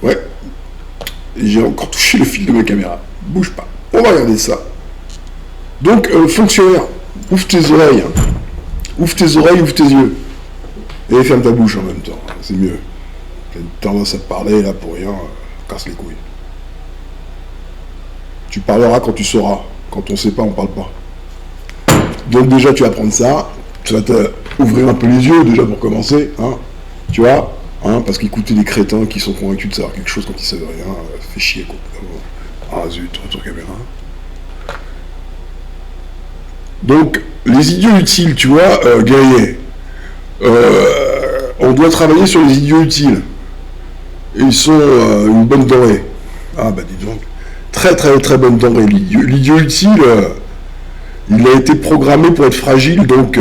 Ouais. J'ai encore touché le fil de ma caméra. Bouge pas. On va regarder ça. Donc, fonctionnaire, ouvre tes oreilles. Hein. Ouvre tes oreilles, ouvre tes yeux. Et ferme ta bouche en même temps. C'est mieux. T'as une tendance à parler là pour rien. Casse les couilles. Tu parleras quand tu sauras. Quand on sait pas, on parle pas. Donc déjà, tu vas prendre ça. Ça va t'ouvrir un peu les yeux déjà pour commencer. Hein. Tu vois hein, parce qu'écouter des crétins qui sont convaincus de savoir quelque chose quand ils savent rien, fait chier quoi. Ah zut, retour caméra. Donc, les idiots utiles, tu vois, guerrier. On doit travailler sur les idiots utiles. Et ils sont une bonne denrée. Ah bah dis donc. Très très très bonne denrée. L'idiot utile, il a été programmé pour être fragile, donc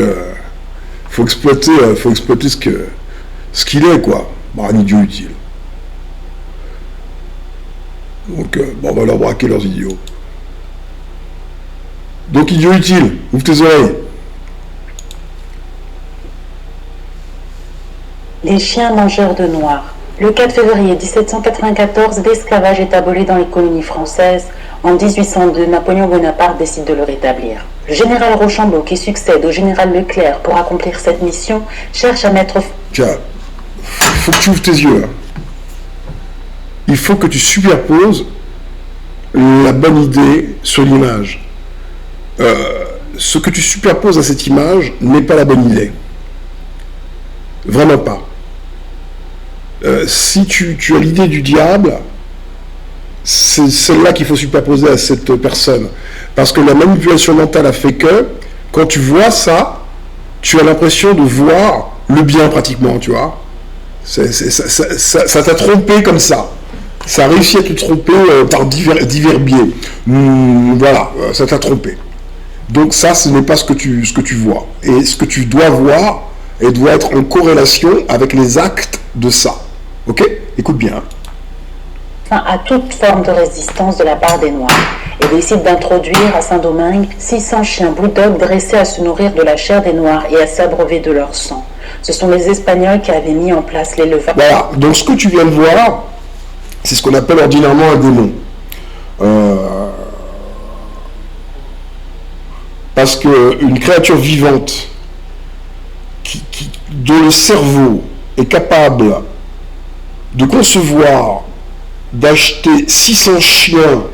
faut exploiter ce qu'il est, quoi. Bah, un idiot utile. Donc, bon, on va leur braquer leurs idiots. Donc, idiot utile, ouvre tes oreilles. Les chiens mangeurs de noir. Le 4 février 1794, l'esclavage est aboli dans les colonies françaises. En 1802, Napoléon Bonaparte décide de le rétablir. Le général Rochambeau, qui succède au général Leclerc pour accomplir cette mission, cherche à mettre... Tiens, faut que tu ouvres tes yeux. Hein. Il faut que tu superposes la bonne idée sur l'image. Ce que tu superposes à cette image n'est pas la bonne idée. Vraiment pas. Si tu as l'idée du diable, c'est celle-là qu'il faut superposer à cette personne. Parce que la manipulation mentale a fait que, quand tu vois ça, tu as l'impression de voir le bien pratiquement, tu vois. Ça t'a trompé comme ça. Ça a réussi à te tromper par divers biais. Voilà, ça t'a trompé. Donc ça, ce n'est pas ce que tu vois. Et ce que tu dois voir, et doit être en corrélation avec les actes de ça. Ok? Écoute bien. Fin à toute forme de résistance de la part des Noirs et décide d'introduire à Saint-Domingue 600 chiens bulldogs dressés à se nourrir de la chair des Noirs et à s'abreuver de leur sang. Ce sont les Espagnols qui avaient mis en place l'élevage. Voilà, donc ce que tu viens de voir, c'est ce qu'on appelle ordinairement un démon. Parce qu'une créature vivante dont le cerveau est capable de concevoir, d'acheter 600 chiens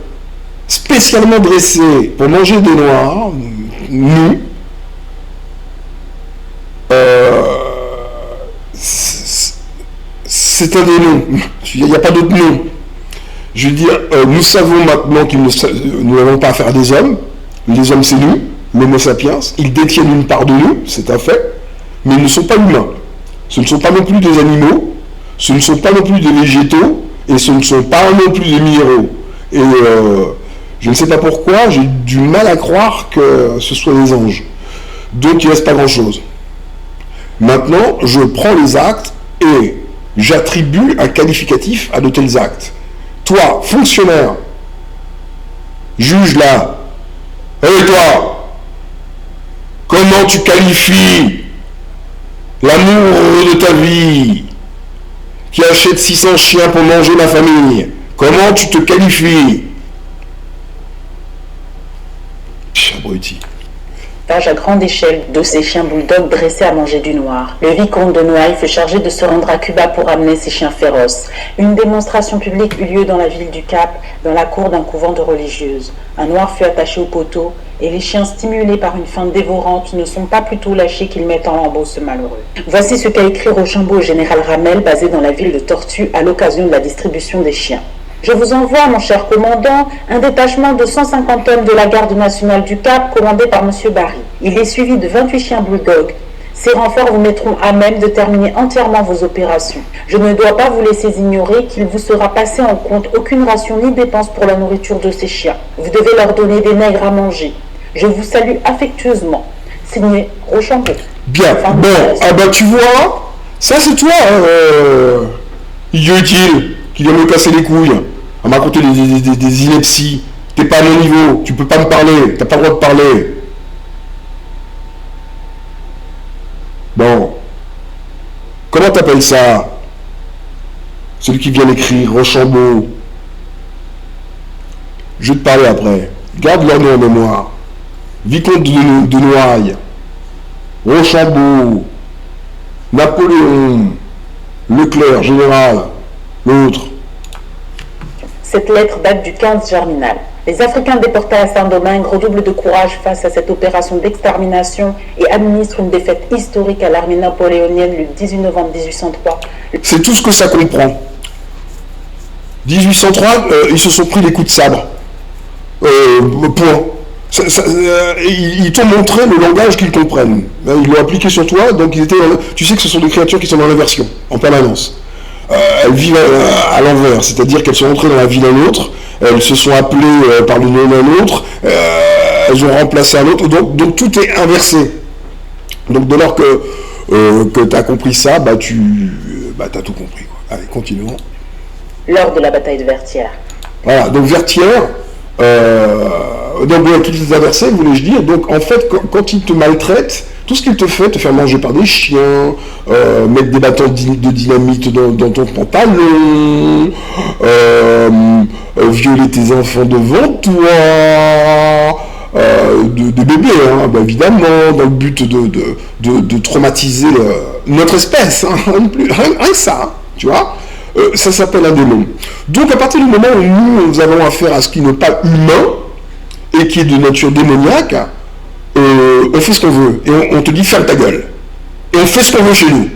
spécialement dressés pour manger des noirs, nus, c'est un démon. Il n'y a pas d'autre nom. Je veux dire, nous savons maintenant que nous n'avons pas affaire à des hommes. Les hommes, c'est nous, l'homo sapiens. Ils détiennent une part de nous, c'est un fait, mais ils ne sont pas humains. Ce ne sont pas non plus des animaux, ce ne sont pas non plus des végétaux, et ce ne sont pas non plus des minéraux. Et je ne sais pas pourquoi, j'ai du mal à croire que ce soit des anges. Donc il ne reste pas grand-chose. Maintenant, je prends les actes et j'attribue un qualificatif à de tels actes. Toi, fonctionnaire, juge là, et toi, comment tu qualifies l'amour de ta vie qui achète 600 chiens pour manger ma famille? Comment tu te qualifies? Abruti. À grande échelle de ces chiens bulldogs dressés à manger du noir. Le vicomte de Noailles fut chargé de se rendre à Cuba pour amener ces chiens féroces. Une démonstration publique eut lieu dans la ville du Cap, dans la cour d'un couvent de religieuses. Un noir fut attaché au poteau, et les chiens stimulés par une faim dévorante ne sont pas plutôt lâchés qu'ils mettent en lambeaux ce malheureux. Voici ce qu'a écrit Rochambeau au général Ramel, basé dans la ville de Tortue, à l'occasion de la distribution des chiens. Je vous envoie, mon cher commandant, un détachement de 150 hommes de la garde nationale du Cap, commandé par M. Barry. Il est suivi de 28 chiens bulldogs. Ces renforts vous mettront à même de terminer entièrement vos opérations. Je ne dois pas vous laisser ignorer qu'il vous sera passé en compte aucune ration ni dépense pour la nourriture de ces chiens. Vous devez leur donner des nègres à manger. Je vous salue affectueusement. Signé Rochambeau. Bien, bon, ah bah tu vois, ça c'est toi, idiot utile, qui vient me casser les couilles, à me raconter des inepties. T'es pas à mon niveau, tu peux pas me parler, t'as pas le droit de parler. Bon, comment t'appelles ça? celui qui vient d'écrire Rochambeau. Je vais te parler après. Garde leur nom en mémoire. Vicomte de Noailles, Rochambeau, Napoléon, Leclerc, général, l'autre. Cette lettre date du 15 Germinal. Les Africains déportés à Saint-Domingue redoublent de courage face à cette opération d'extermination et administrent une défaite historique à l'armée napoléonienne le 18 novembre 1803. C'est tout ce que ça comprend. 1803, ils se sont pris les coups de sabre. Point. Ils t'ont montré le langage qu'ils comprennent. Ils l'ont appliqué sur toi, donc tu sais que ce sont des créatures qui sont dans l'inversion, en permanence. Elles vivent à l'envers, c'est-à-dire qu'elles sont entrées dans la vie d'un autre, elles se sont appelées par le nom d'un autre, elles ont remplacé un autre, donc tout est inversé. Donc dès lors que tu as compris ça, tu as tout compris, quoi. Allez, continuons. Lors de la bataille de Vertières. Voilà, donc Vertières, donc tout est inversé, voulais-je dire. Donc en fait, quand ils te maltraitent, tout ce qu'ils te fait, te faire manger par des chiens, mettre des bâtons de dynamite dans ton pantalon, violer tes enfants devant toi, de bébés, hein, évidemment, dans le but de traumatiser notre espèce, hein, rien que ça, hein, tu vois. Ça s'appelle un démon. Donc à partir du moment où nous avons affaire à ce qui n'est pas humain et qui est de nature démoniaque, on fait ce qu'on veut et on te dit ferme ta gueule et on fait ce qu'on veut chez nous.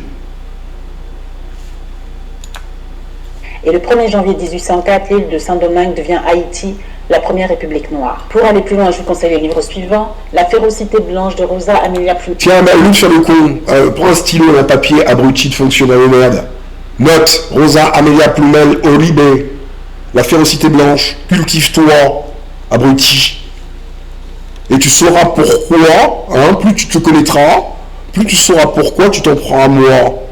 Et le 1er janvier 1804, l'île de Saint-Domingue devient Haïti, la première république noire. Pour aller plus loin, je vous conseille le livre suivant, La férocité blanche de Rosa Amelia Plumel. Tiens, au lieu de faire le con, prends un stylo et un papier, abruti de fonctionnaire de merde. Note, Rosa Amelia Plumel Oribe, la férocité blanche, cultive-toi, abruti. Et tu sauras pourquoi, hein, plus tu te connaîtras, plus tu sauras pourquoi tu t'en prends à moi,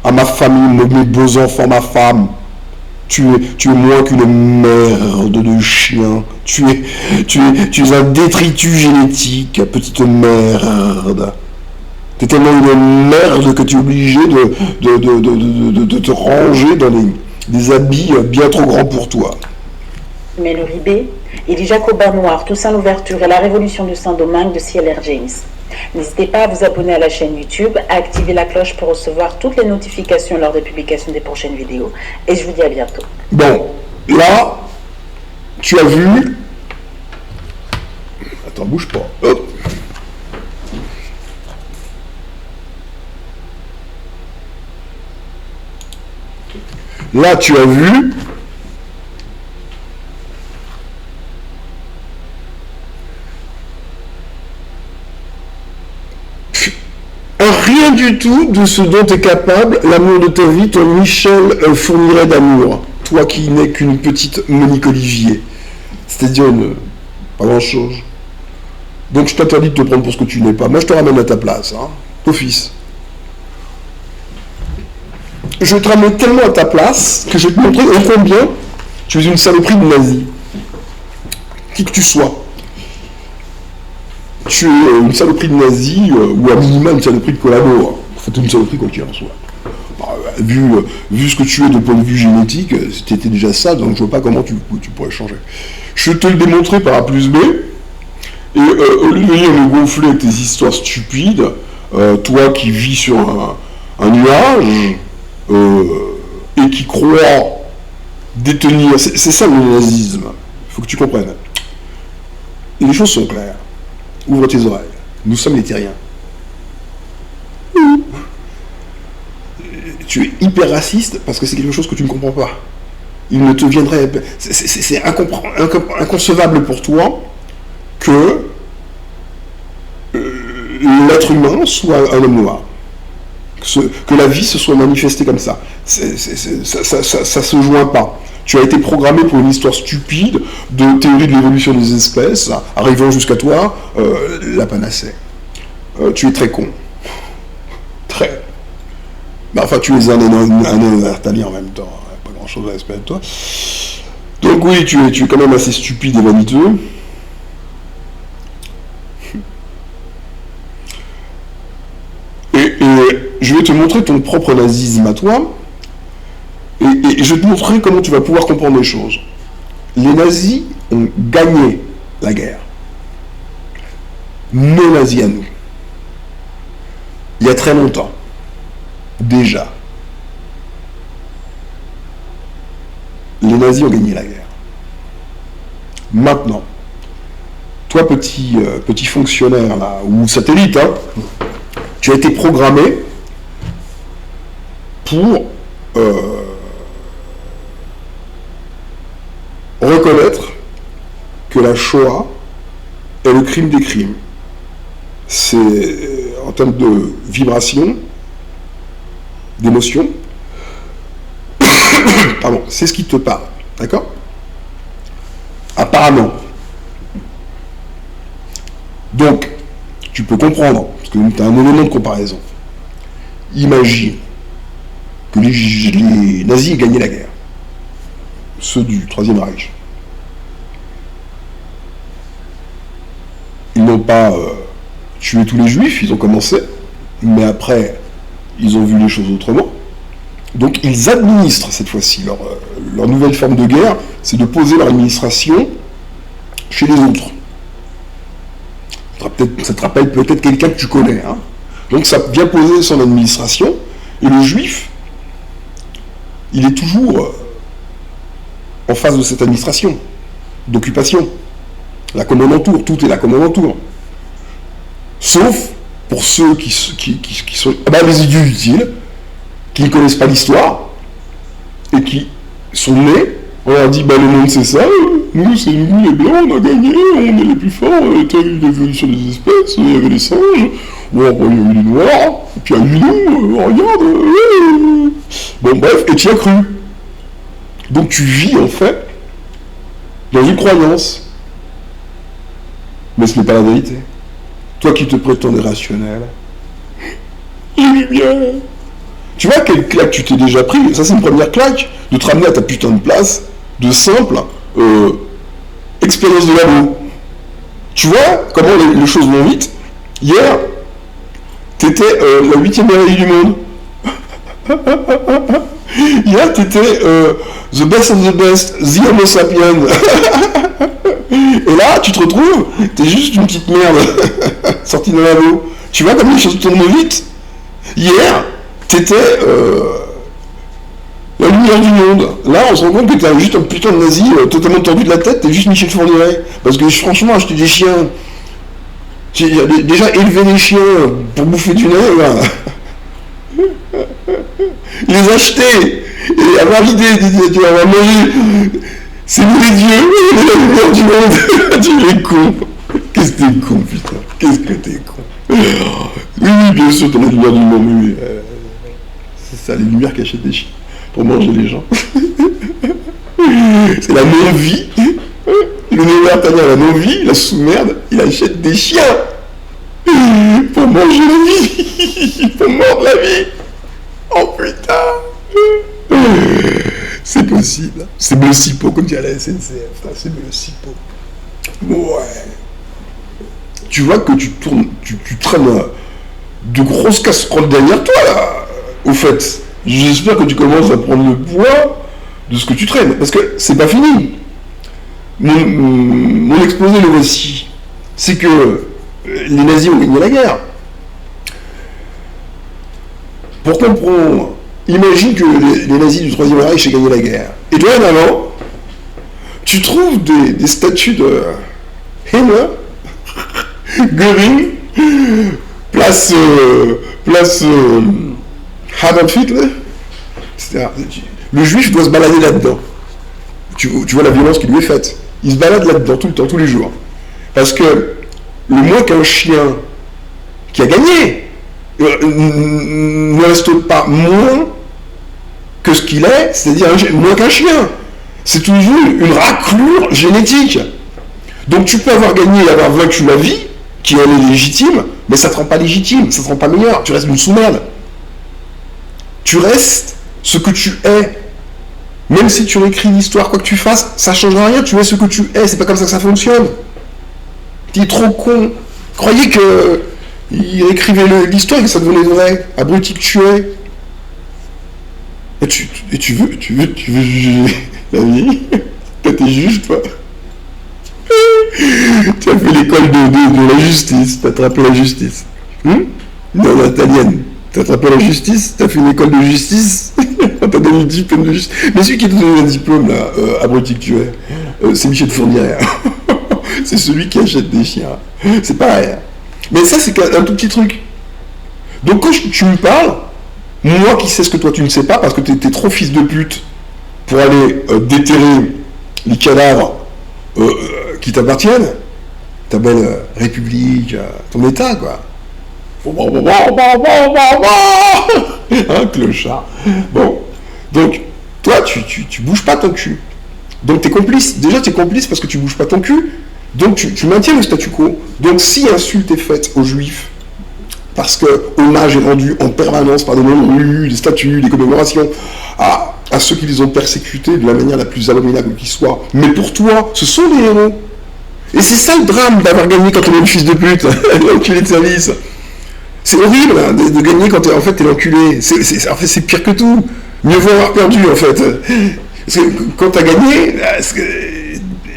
à ma famille, mes beaux enfants, ma femme. Tu es moins qu'une merde de chien. Tu es un détritus génétique, petite merde. T'es tellement une merde que tu es obligé de te ranger dans des habits bien trop grands pour toi. Mais le Ribé, il est Jacobin Noir, Toussaint l'Ouverture et la Révolution de Saint-Domingue de C.L.R. James. N'hésitez pas à vous abonner à la chaîne YouTube, à activer la cloche pour recevoir toutes les notifications lors des publications des prochaines vidéos. Et je vous dis à bientôt. Bon, là, tu as vu... Attends, bouge pas. Hop. Là, tu as vu... Rien du tout de ce dont est capable l'amour de ta vie, ton Michel fournirait d'amour. Toi qui n'es qu'une petite Monique Olivier. C'est-à-dire pas grand-chose. Donc je t'interdis de te prendre pour ce que tu n'es pas. Moi je te ramène à ta place, hein, d'office. Je vais te ramener tellement à ta place que je vais te montrer au combien tu es une saloperie de nazi. Qui que tu sois. Tu es une saloperie de nazi, ou à minima une saloperie de collabo. En fait, une saloperie quoi qu'il en soit. Vu ce que tu es de point de vue génétique, c'était déjà ça, donc je vois pas comment tu pourrais changer. Je vais te le démontrer par A plus B, et au lieu de venir me gonfler avec tes histoires stupides, toi qui vis sur un nuage, et qui croit détenir... C'est ça le nazisme, il faut que tu comprennes. Et les choses sont claires. Ouvre tes oreilles. Nous sommes les terriens. Tu es hyper raciste parce que c'est quelque chose que tu ne comprends pas. Il ne te viendrait... C'est inconcevable pour toi que l'être humain soit un homme noir. Que la vie se soit manifestée comme ça. Ça se joint pas. Tu as été programmé pour une histoire stupide de théorie de l'évolution des espèces, arrivant jusqu'à toi, la panacée. Tu es très con. Très. Mais enfin, tu es un néandertalien en même temps. Pas grand-chose à espérer de toi. Donc oui, tu es quand même assez stupide et vaniteux. Et je vais te montrer ton propre nazisme à toi. Et Et je vais te montrer comment tu vas pouvoir comprendre les choses. Les nazis ont gagné la guerre. Nos nazis à nous. Il y a très longtemps. Déjà. Les nazis ont gagné la guerre. Maintenant, toi petit fonctionnaire là, ou satellite, hein, tu as été programmé pour reconnaître que la Shoah est le crime des crimes. C'est en termes de vibration, d'émotion, pardon, c'est ce qui te parle, d'accord? Apparemment. Donc, tu peux comprendre, parce que tu as un élément de comparaison. Imagine que les nazis aient gagné la guerre. Ceux du Troisième Reich. Ils n'ont pas tué tous les juifs, ils ont commencé, mais après, ils ont vu les choses autrement. Donc ils administrent cette fois-ci. Leur nouvelle forme de guerre, c'est de poser leur administration chez les autres. Ça te rappelle peut-être quelqu'un que tu connais. Hein. Donc ça vient poser son administration, et le juif, il est toujours en face de cette administration, d'occupation. La commande entoure, tout est la commande entoure. Sauf pour ceux qui sont les idiots utiles, qui ne connaissent pas l'histoire, et qui sont nés, on leur dit, le monde c'est ça, nous c'est nous les blancs, on a gagné, on est les plus forts, t'as eu l'évolution des espèces, il y avait les singes, bon après il y a eu les noirs, et puis il y a eu nous, regarde, bon bref, et tu y as cru. Donc tu vis en fait dans une croyance, mais ce n'est pas la vérité. Toi qui te prétends rationnel, il est bien. Tu vois quelle claque tu t'es déjà pris? Ça c'est une première claque, de te ramener à ta putain de place, de simple expérience de labo. Tu vois comment les choses vont vite? Hier, t'étais la 8e merveille du monde. Hier, t'étais the best of the best, the homo sapiens. Et là, tu te retrouves, t'es juste une petite merde sortie de labo. Tu vois comment les choses tournent vite? Hier, t'étais la lumière du monde. Là, on se rend compte que t'es juste un putain de nazi totalement tordu de la tête, t'es juste Michel Fourniret. Parce que franchement, acheter des chiens, déjà élever des chiens pour bouffer du nez, là. Les acheter et avoir l'idée de tu vas manger, c'est nous les dieux, la lumière du monde. Tu es con. Qu'est-ce que t'es con, putain. Qu'est-ce que t'es con. Oui, bien sûr, t'as la lumière du monde, oui. C'est ça, les lumières qui achètent des chiens pour manger les gens. C'est la non-vie. Le néerlandais, la non-vie, la sous-merde, il achète des chiens pour manger la vie, pour mordre la vie. Oh putain. C'est possible. C'est bleu cipo, comme dit à la SNCF. C'est bleu cipo. Ouais. Tu vois que tu tournes, tu traînes de grosses casseroles derrière toi, là. Au fait, j'espère que tu commences à prendre le poids de ce que tu traînes. Parce que c'est pas fini. Mon exposé, le voici. C'est que les nazis ont gagné la guerre. Pour comprendre, imagine que les nazis du Troisième Reich aient gagné la guerre. Et toi, avant, tu trouves des statues de Himmler, Göring, place Adolf Hitler, etc. Le juif doit se balader là-dedans. Tu vois la violence qui lui est faite. Il se balade là-dedans tout le temps, tous les jours. Parce que le moins qu'un chien qui a gagné ne reste pas moins que ce qu'il est, c'est-à-dire moins qu'un chien. C'est toujours une raclure génétique. Donc tu peux avoir gagné et avoir vaincu la vie, qui elle est légitime, mais ça ne te rend pas légitime, ça ne te rend pas meilleur, tu restes une sous-merde. Tu restes ce que tu es. Même si tu réécris l'histoire, quoi que tu fasses, ça ne changera rien, tu es ce que tu es, c'est pas comme ça que ça fonctionne. Tu es trop con. Croyez qu'il écrivait l'histoire et que ça devenait vrai. Abruti que tu es. Et tu veux juger la vie? Toi, t'es juge, toi? Tu as fait l'école de la justice, t'as attrapé la justice. Non, italienne. T'as attrapé la justice, t'as fait une école de justice, t'as donné le diplôme de justice. Mais celui qui te donne un diplôme, là, abruti que tu es, c'est Michel Fournière. C'est celui qui achète des chiens. C'est pareil. Mais ça, c'est un tout petit truc. Donc quand tu me parles, moi qui sais ce que toi tu ne sais pas, parce que t'es trop fils de pute pour aller déterrer les cadavres qui t'appartiennent, ta belle République, ton État, quoi. Un clochard. Bon. Donc, toi, tu bouges pas ton cul. Donc, t'es complice. Déjà, t'es complice parce que tu bouges pas ton cul. Donc, tu maintiens le statu quo. Donc, si insulte est faite aux juifs, parce que hommage est rendu en permanence par des menus, des statues, des commémorations, à ceux qui les ont persécutés de la manière la plus abominable qui soit. Mais pour toi, ce sont des héros. Et c'est ça le drame d'avoir gagné quand on est le fils de pute, l'enculé de service. C'est horrible hein, de gagner quand en fait t'es l'enculé. En fait c'est pire que tout. Mieux vaut avoir perdu en fait. Parce que quand t'as gagné,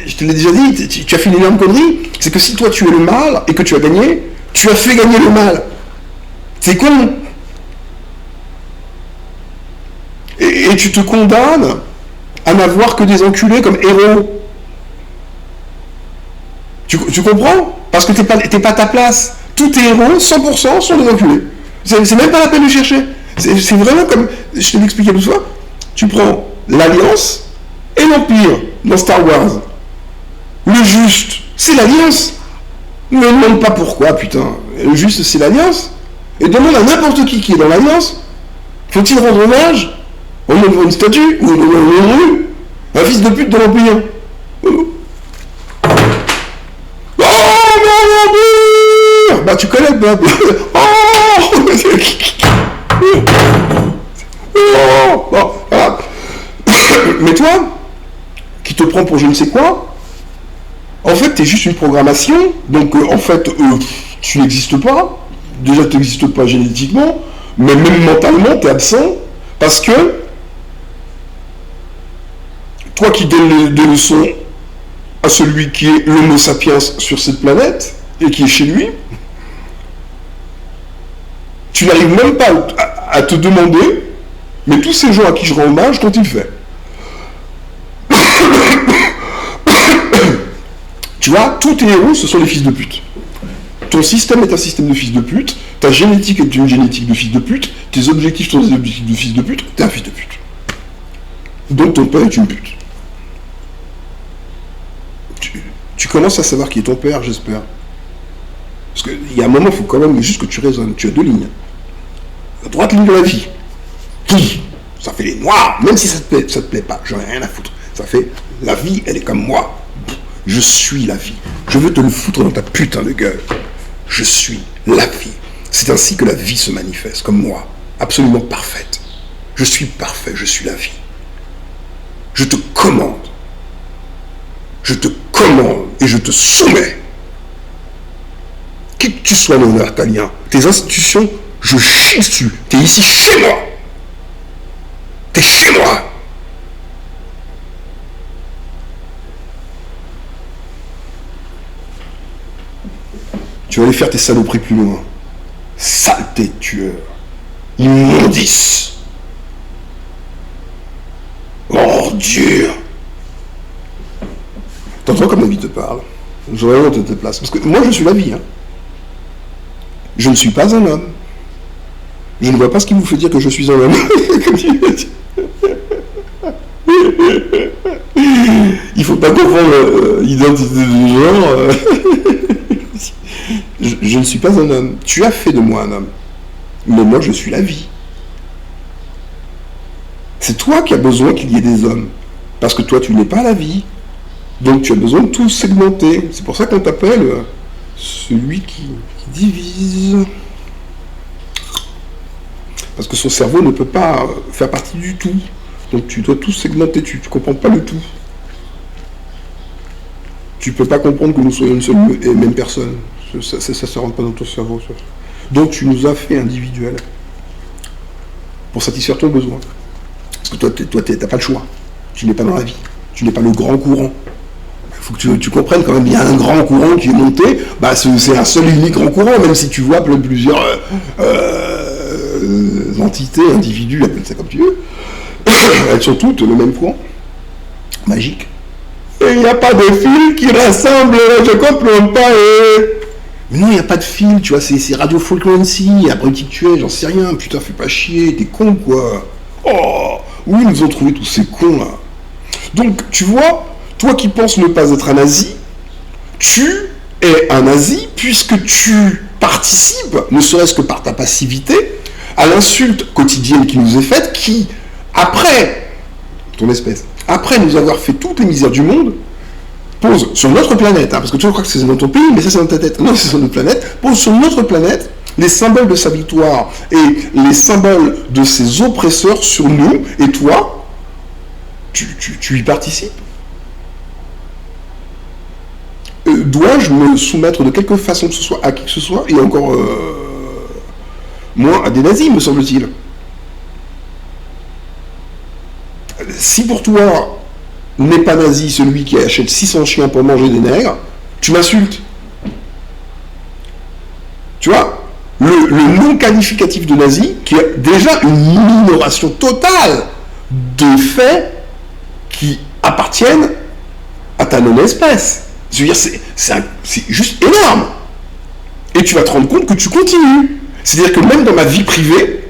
je te l'ai déjà dit, tu as fait une énorme connerie. C'est que si toi tu es le mal et que tu as gagné, tu as fait gagner le mal. C'est con. Et tu te condamnes à n'avoir que des enculés comme héros. Tu comprends? Parce que t'es pas à ta place. Tous tes héros, 100%, sont des enculés. C'est même pas la peine de chercher. C'est vraiment comme, je te l'expliquais l'autre fois, tu prends l'Alliance et l'Empire dans Star Wars. Le juste, c'est l'Alliance. Ne me demande pas pourquoi, putain. Le juste, c'est l'Alliance. Et demande à n'importe qui est dans l'Alliance, faut-il rendre hommage? On ouvre une statue, ou un fils de pute de l'Empire. Bah tu connais le peuple. Bon, voilà. Mais toi, qui te prends pour je ne sais quoi, en fait t'es juste une programmation, donc en fait tu n'existes pas, déjà tu n'existes pas génétiquement, mais même mentalement t'es absent, parce que toi qui donnes des leçons à celui qui est l'homo sapiens sur cette planète, et qui est chez lui, tu n'arrives même pas à te demander, mais tous ces gens à qui je rends hommage, qu'ont-ils fait? Tu vois, tous tes héros, ce sont les fils de pute. Ton système est un système de fils de pute, ta génétique est une génétique de fils de pute, tes objectifs sont des objectifs de fils de pute, t'es un fils de pute. Donc ton père est une pute. Tu commences à savoir qui est ton père, j'espère. Parce qu'il y a un moment, il faut quand même juste que tu raisonnes. Tu as deux lignes. La droite ligne de la vie. Ça fait les noirs, même si ça te plaît pas, j'en ai rien à foutre. Ça fait, la vie, elle est comme moi. Je suis la vie. Je veux te le foutre dans ta putain de gueule. Je suis la vie. C'est ainsi que la vie se manifeste, comme moi. Absolument parfaite. Je suis parfait, je suis la vie. Je te commande. Je te commande et je te soumets. Qui que tu sois, l'honneur italien, tes institutions, je chie dessus. T'es ici chez moi. T'es chez moi. Tu vas aller faire tes saloperies plus loin. Saleté tueur. Immondice. Ordure. T'entends comme la vie te parle. J'aurais honte de te place. Parce que moi, je suis la vie. Hein. Je ne suis pas un homme. Je ne vois pas ce qui vous fait dire que je suis un homme. Il faut pas confondre l'identité de genre. Je ne suis pas un homme. Tu as fait de moi un homme. Mais moi, je suis la vie. C'est toi qui as besoin qu'il y ait des hommes. Parce que toi, tu n'es pas la vie. Donc tu as besoin de tout segmenter. C'est pour ça qu'on t'appelle celui qui divise. Parce que son cerveau ne peut pas faire partie du tout. Donc tu dois tout segmenter, tu ne comprends pas le tout. Tu ne peux pas comprendre que nous soyons une seule et même personne. Ça ne rentre pas dans ton cerveau. Ça. Donc tu nous as fait individuels pour satisfaire ton besoin. Parce que toi, t'as pas le choix. Tu n'es pas dans la vie. Tu n'es pas le grand courant. Il faut que tu comprennes quand même, il y a un grand courant qui est monté, c'est un seul et unique grand courant, même si tu vois plusieurs entités, individus, appelle ça comme tu veux, elles sont toutes le même courant. Magique. Et il n'y a pas de fil qui rassemble, je comprends pas. Mais non, il n'y a pas de fil, tu vois, c'est radio frequency, après qui tu es, j'en sais rien, putain, fais pas chier, t'es con quoi. Oh, où ils nous ont trouvé tous ces cons là. Donc, tu vois, toi qui penses ne pas être un nazi, tu es un nazi puisque tu participes, ne serait-ce que par ta passivité, à l'insulte quotidienne qui nous est faite, qui, après, ton espèce, après nous avoir fait toutes les misères du monde, pose sur notre planète, parce que tu crois que c'est dans ton pays, mais ça c'est dans ta tête, non c'est sur notre planète, pose sur notre planète les symboles de sa victoire et les symboles de ses oppresseurs sur nous, et toi, tu y participes. Dois-je me soumettre de quelque façon que ce soit à qui que ce soit, et encore moins à des nazis, me semble-t-il. Si pour toi n'est pas nazi celui qui achète 600 chiens pour manger des nègres, tu m'insultes. Tu vois, le non qualificatif de nazi, qui est déjà une minoration totale de faits qui appartiennent à ta non-espèce. Je veux dire, c'est juste énorme. Et tu vas te rendre compte que tu continues. C'est-à-dire que même dans ma vie privée,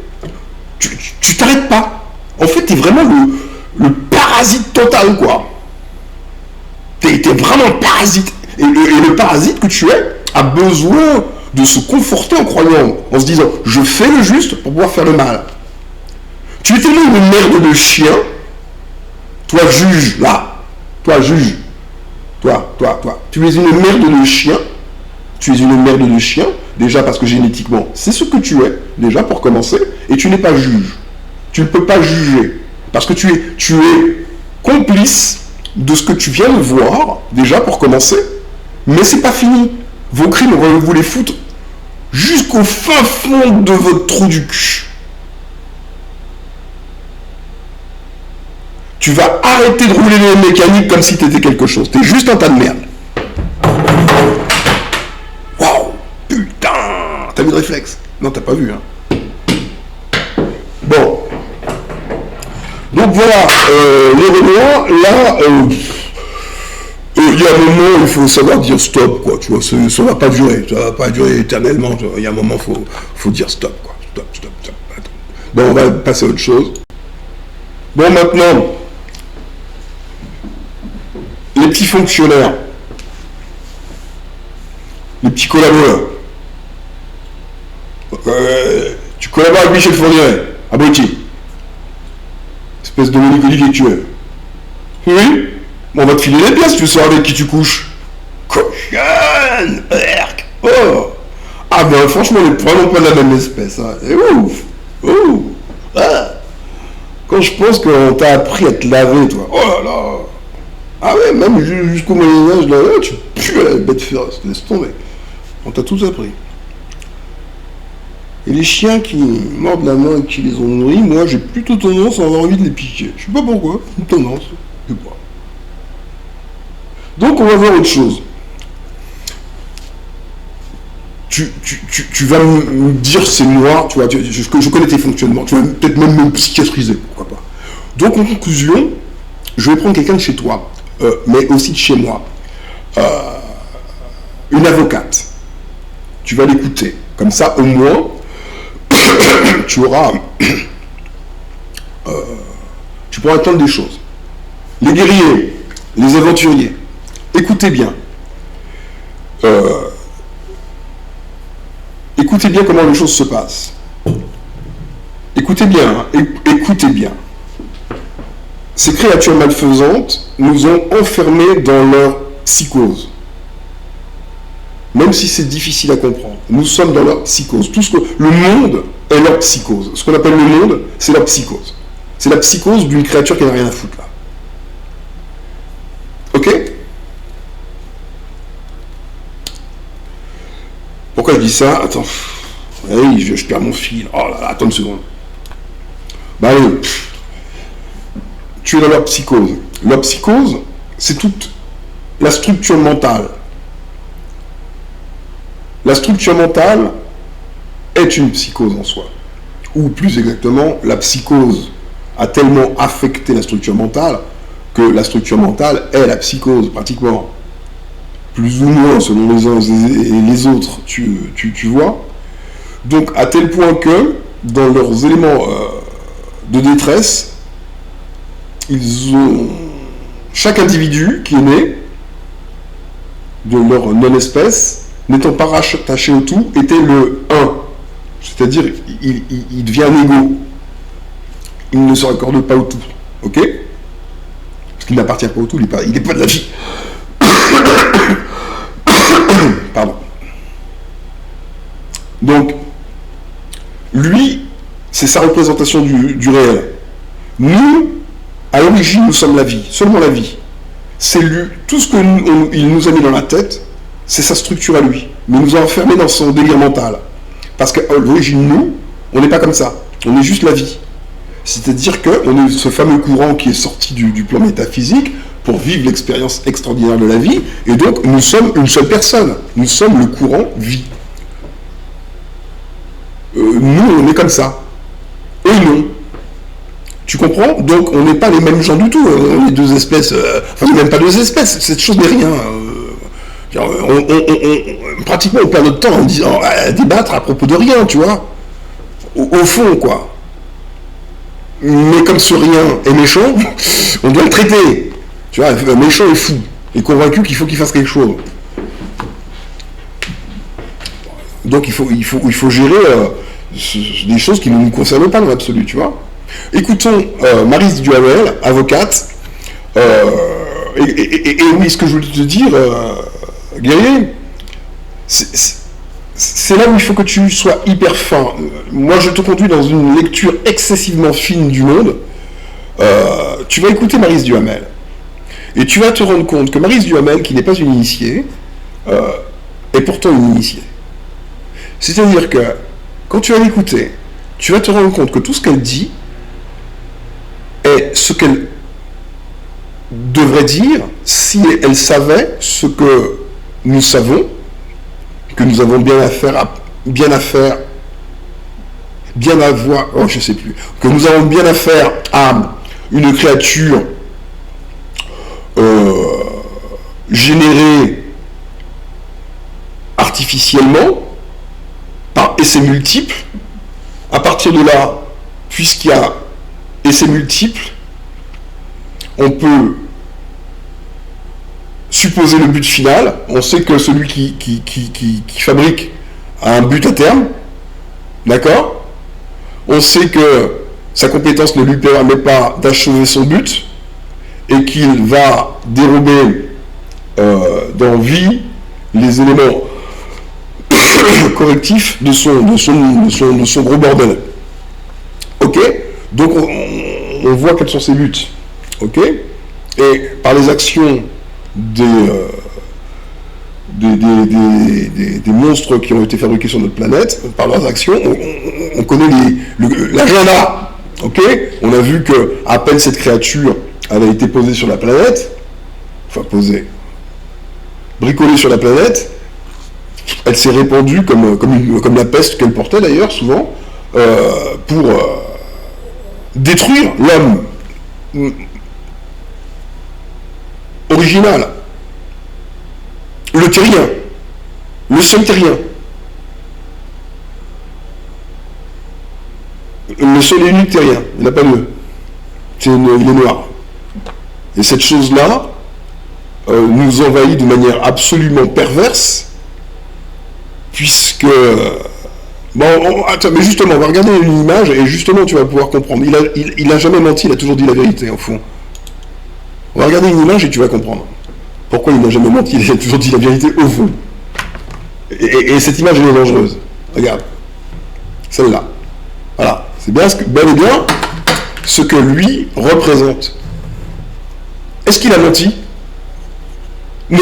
tu t'arrêtes pas. En fait, tu es vraiment le parasite total, quoi. T'es vraiment parasite. Et le parasite que tu es a besoin de se conforter en croyant, en se disant, je fais le juste pour pouvoir faire le mal. Tu es tellement une merde de chien, toi juge, là, toi juge, toi, tu es une merde de chien, déjà parce que génétiquement, c'est ce que tu es, déjà pour commencer, et tu n'es pas juge. Tu ne peux pas juger, parce que tu es complice de ce que tu viens de voir, déjà pour commencer, mais c'est pas fini. Vos crimes, on va vous les foutre jusqu'au fin fond de votre trou du cul. Tu vas arrêter de rouler les mécaniques comme si t'étais quelque chose. T'es juste un tas de merde. Waouh, putain, t'as vu le réflexe? Non, t'as pas vu, hein. Bon. Donc voilà, les Renois, là, il y a un moment où il faut savoir dire stop, quoi. Tu vois, ça va pas durer éternellement. Il y a un moment où faut dire stop, quoi. Stop. Attends. Bon, on va passer à autre chose. Bon, maintenant, les petits fonctionnaires, les petits collaborateurs. Tu collabores avec Michel Fournier, abruti. Espèce de Monique Olivier que tu es. Oui? Bon, on va te filer les pièces, tu sais avec qui tu couches. Cochonne! Oh! Ah ben franchement, on est vraiment pas de la même espèce, hein. Et ouf! Ah. Quand je pense qu'on t'a appris à te laver, toi. Oh là là! Ah ouais, même jusqu'au Moyen-Âge, là, tu pues la bête féroce, laisse tomber. On t'a tout appris. Et les chiens qui mordent la main et qui les ont nourris, moi j'ai plutôt tendance à avoir envie de les piquer. Je sais pas pourquoi, une tendance, je sais pas. Donc on va voir autre chose. Tu vas me dire c'est moi, tu vois, je connais tes fonctionnements, tu vas peut-être même me psychiatriser, pourquoi pas. Donc en conclusion, je vais prendre quelqu'un de chez toi, mais aussi de chez moi. Une avocate. Tu vas l'écouter. Comme ça, au moins, tu auras... tu pourras entendre des choses. Les guerriers, les aventuriers, écoutez bien. Écoutez bien comment les choses se passent. Écoutez bien, hein, écoutez bien. Ces créatures malfaisantes nous ont enfermés dans leur psychose. Même si c'est difficile à comprendre. Nous sommes dans leur psychose. Le monde est leur psychose. Ce qu'on appelle le monde, c'est leur psychose. C'est la psychose d'une créature qui n'a rien à foutre là. Ok? Pourquoi je dis ça? Attends. Oui, je perds mon fil. Oh là là, attends une seconde. Bah allez. tu es dans leur psychose. Leur psychose, c'est toute la structure mentale. La structure mentale est une psychose en soi. Ou plus exactement, la psychose a tellement affecté la structure mentale que la structure mentale est la psychose, pratiquement. Plus ou moins, selon les uns et les autres, tu vois. Donc, à tel point que, dans leurs éléments de détresse, chaque individu qui est né de leur non-espèce, n'étant pas rattaché au tout, était le 1. C'est-à-dire, il devient un égo. Il ne se raccorde pas au tout. Ok? Parce qu'il n'appartient pas au tout, il n'est pas de la vie. Pardon. Donc, lui, c'est sa représentation du réel. Nous, à l'origine, nous sommes la vie, seulement la vie. C'est lui, tout ce qu'il nous a mis dans la tête, c'est sa structure à lui. Mais il nous a enfermés dans son délire mental. Parce qu'à l'origine, nous, on n'est pas comme ça. On est juste la vie. C'est-à-dire qu'on est ce fameux courant qui est sorti du plan métaphysique pour vivre l'expérience extraordinaire de la vie. Et donc, nous sommes une seule personne. Nous sommes le courant vie. Nous, on est comme ça. Eux, non. Tu comprends? Donc, on n'est pas les mêmes gens du tout. On est deux espèces... enfin, même pas deux espèces. Cette chose n'est rien. Pratiquement, on perd notre temps en disant à débattre à propos de rien, tu vois. Au fond, quoi. Mais comme ce rien est méchant, on doit le traiter. Tu vois, méchant et fou. Et convaincu qu'il faut qu'il fasse quelque chose. Donc, il faut gérer des choses qui ne nous concernent pas dans l'absolu, tu vois. Écoutons Maryse Duhamel, avocate. Et oui, ce que je voulais te dire, Guerrier, c'est là où il faut que tu sois hyper fin. Moi, je te conduis dans une lecture excessivement fine du monde. Tu vas écouter Maryse Duhamel. Et tu vas te rendre compte que Maryse Duhamel, qui n'est pas une initiée, est pourtant une initiée. C'est-à-dire que, quand tu vas l'écouter, tu vas te rendre compte que tout ce qu'elle dit est ce qu'elle devrait dire si elle savait ce que nous savons, que nous avons bien à voir, oh je sais plus, que nous avons bien à faire à une créature générée artificiellement par essais multiples. À partir de là, puisqu'il y a essais multiples, on peut supposer le but final. On sait que celui qui fabrique a un but à terme. D'accord? On sait que sa compétence ne lui permet pas d'achever son but et qu'il va dérober dans vie les éléments correctifs de son gros bordel. Ok? Donc on voit quels sont ses buts. Ok? Et par les actions des monstres qui ont été fabriqués sur notre planète, par leurs actions, on connaît l'agenda. Ok? On a vu que à peine cette créature avait été posée sur la planète, enfin posée, bricolée sur la planète, elle s'est répandue comme la peste qu'elle portait d'ailleurs souvent, pour détruire l'homme original, le terrien, le seul terrien, le seul et unique terrien, il n'y en a pas deux, il est noir. Et cette chose-là nous envahit de manière absolument perverse, puisque... Bon, attends, mais justement, on va regarder une image, et justement tu vas pouvoir comprendre. Il a jamais menti, il a toujours dit la vérité, au fond. On va regarder une image et tu vas comprendre. Pourquoi il n'a jamais menti, il a toujours dit la vérité au fond. Et cette image, elle est dangereuse. Regarde. Celle-là. Voilà. C'est bien bel et bien ce que lui représente. Est-ce qu'il a menti? Non.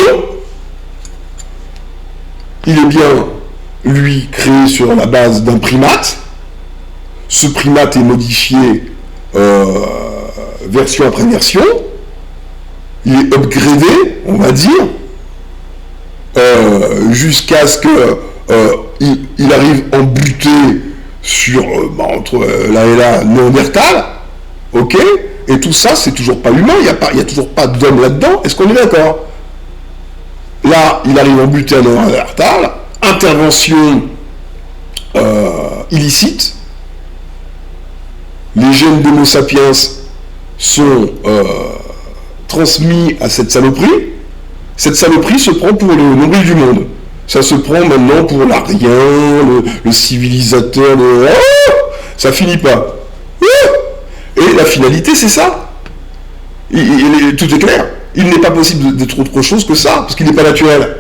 Il est bien, lui, créé sur la base d'un primate. Ce primate est modifié version après version, il est upgradé, on va dire, jusqu'à ce qu'il arrive embuté sur, entre là et là, Néandertal, ok, et tout ça, c'est toujours pas humain, il n'y a toujours pas d'homme là-dedans, est-ce qu'on est d'accord? Là, il arrive embuté à Néandertal, intervention illicite, les gènes d'Homo sapiens sont transmis à cette saloperie se prend pour le nombril du monde. Ça se prend maintenant pour l'arien, le civilisateur, ça finit pas. Et la finalité, c'est ça. Tout est clair. Il n'est pas possible d'être autre chose que ça, parce qu'il n'est pas naturel.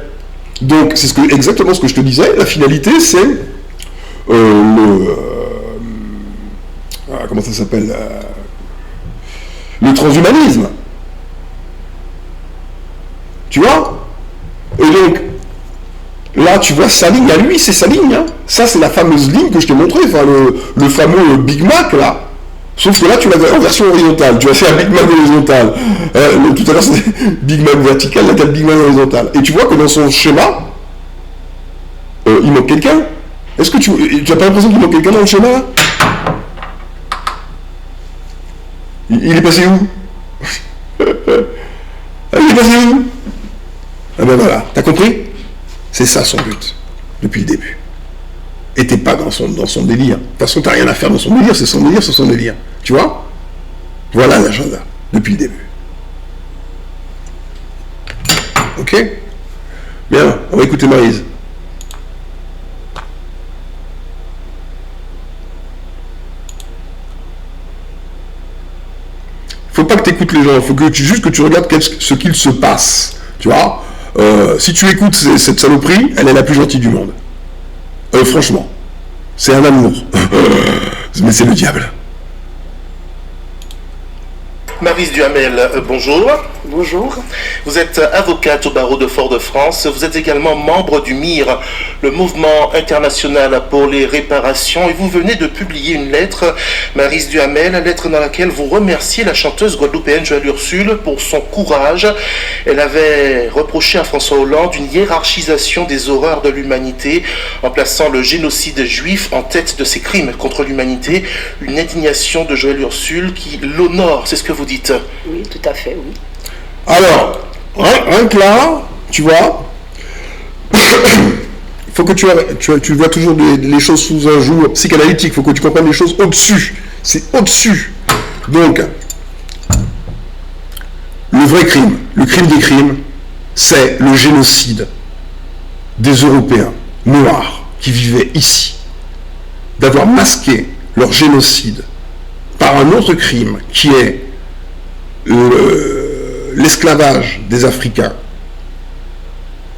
Donc, c'est exactement ce que je te disais. La finalité, c'est comment ça s'appelle, le transhumanisme. Tu vois? Et donc, là, tu vois sa ligne à lui, c'est sa ligne. Hein. Ça, c'est la fameuse ligne que je t'ai montré, enfin, le fameux Big Mac, là. Sauf que là, tu l'avais en version horizontale. Tu as fait un Big Mac horizontal. Tout à l'heure, c'était Big Mac vertical, là, tu as le Big Mac horizontal. Et tu vois que dans son schéma, il manque quelqu'un. Est-ce que tu n'as pas l'impression qu'il manque quelqu'un dans le schéma, là? Il est passé où? Il est passé où? Ah ben voilà, t'as compris? C'est ça son but, depuis le début. Et t'es pas dans son délire. De toute façon, t'as rien à faire dans son délire, c'est son délire, c'est son délire. Tu vois? Voilà l'agenda, depuis le début. Ok? Bien, on va écouter Maryse. Faut pas que tu écoutes les gens, il faut juste que tu regardes ce qu'il se passe. Tu vois, si tu écoutes cette saloperie, elle est la plus gentille du monde. Franchement, c'est un amour. Mais c'est le diable. Maryse Duhamel, bonjour. Bonjour. Vous êtes avocate au barreau de Fort-de-France. Vous êtes également membre du MIR, le Mouvement international pour les réparations. Et vous venez de publier une lettre, Maryse Duhamel, lettre dans laquelle vous remerciez la chanteuse guadeloupéenne Joëlle Ursule pour son courage. Elle avait reproché à François Hollande une hiérarchisation des horreurs de l'humanité en plaçant le génocide juif en tête de ses crimes contre l'humanité. Une indignation de Joëlle Ursule qui l'honore, c'est ce que vous dites. Oui, tout à fait, oui. Alors, rien que là, tu vois, il faut que tu vois toujours les choses sous un jour psychanalytique, il faut que tu comprennes les choses au-dessus. C'est au-dessus. Donc, le vrai crime, le crime des crimes, c'est le génocide des Européens noirs qui vivaient ici, d'avoir masqué leur génocide par un autre crime qui est l'esclavage des Africains.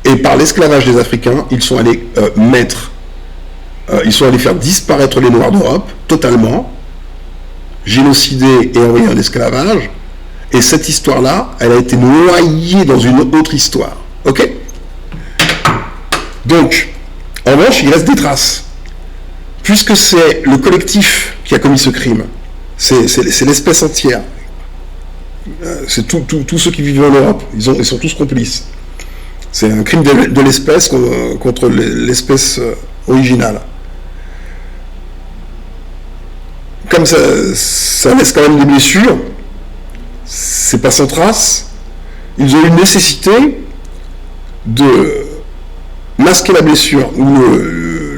Et par l'esclavage des Africains, ils sont allés ils sont allés faire disparaître les Noirs d'Europe totalement, génocider et envoyer en esclavage. Et cette histoire-là, elle a été noyée dans une autre histoire. Ok? Donc, en revanche, il reste des traces. Puisque c'est le collectif qui a commis ce crime, c'est l'espèce entière. C'est tous ceux qui vivent en Europe, ils sont tous complices. C'est un crime de l'espèce contre l'espèce originale. Comme ça laisse quand même des blessures, c'est pas sans trace, ils ont eu une nécessité de masquer la blessure, ou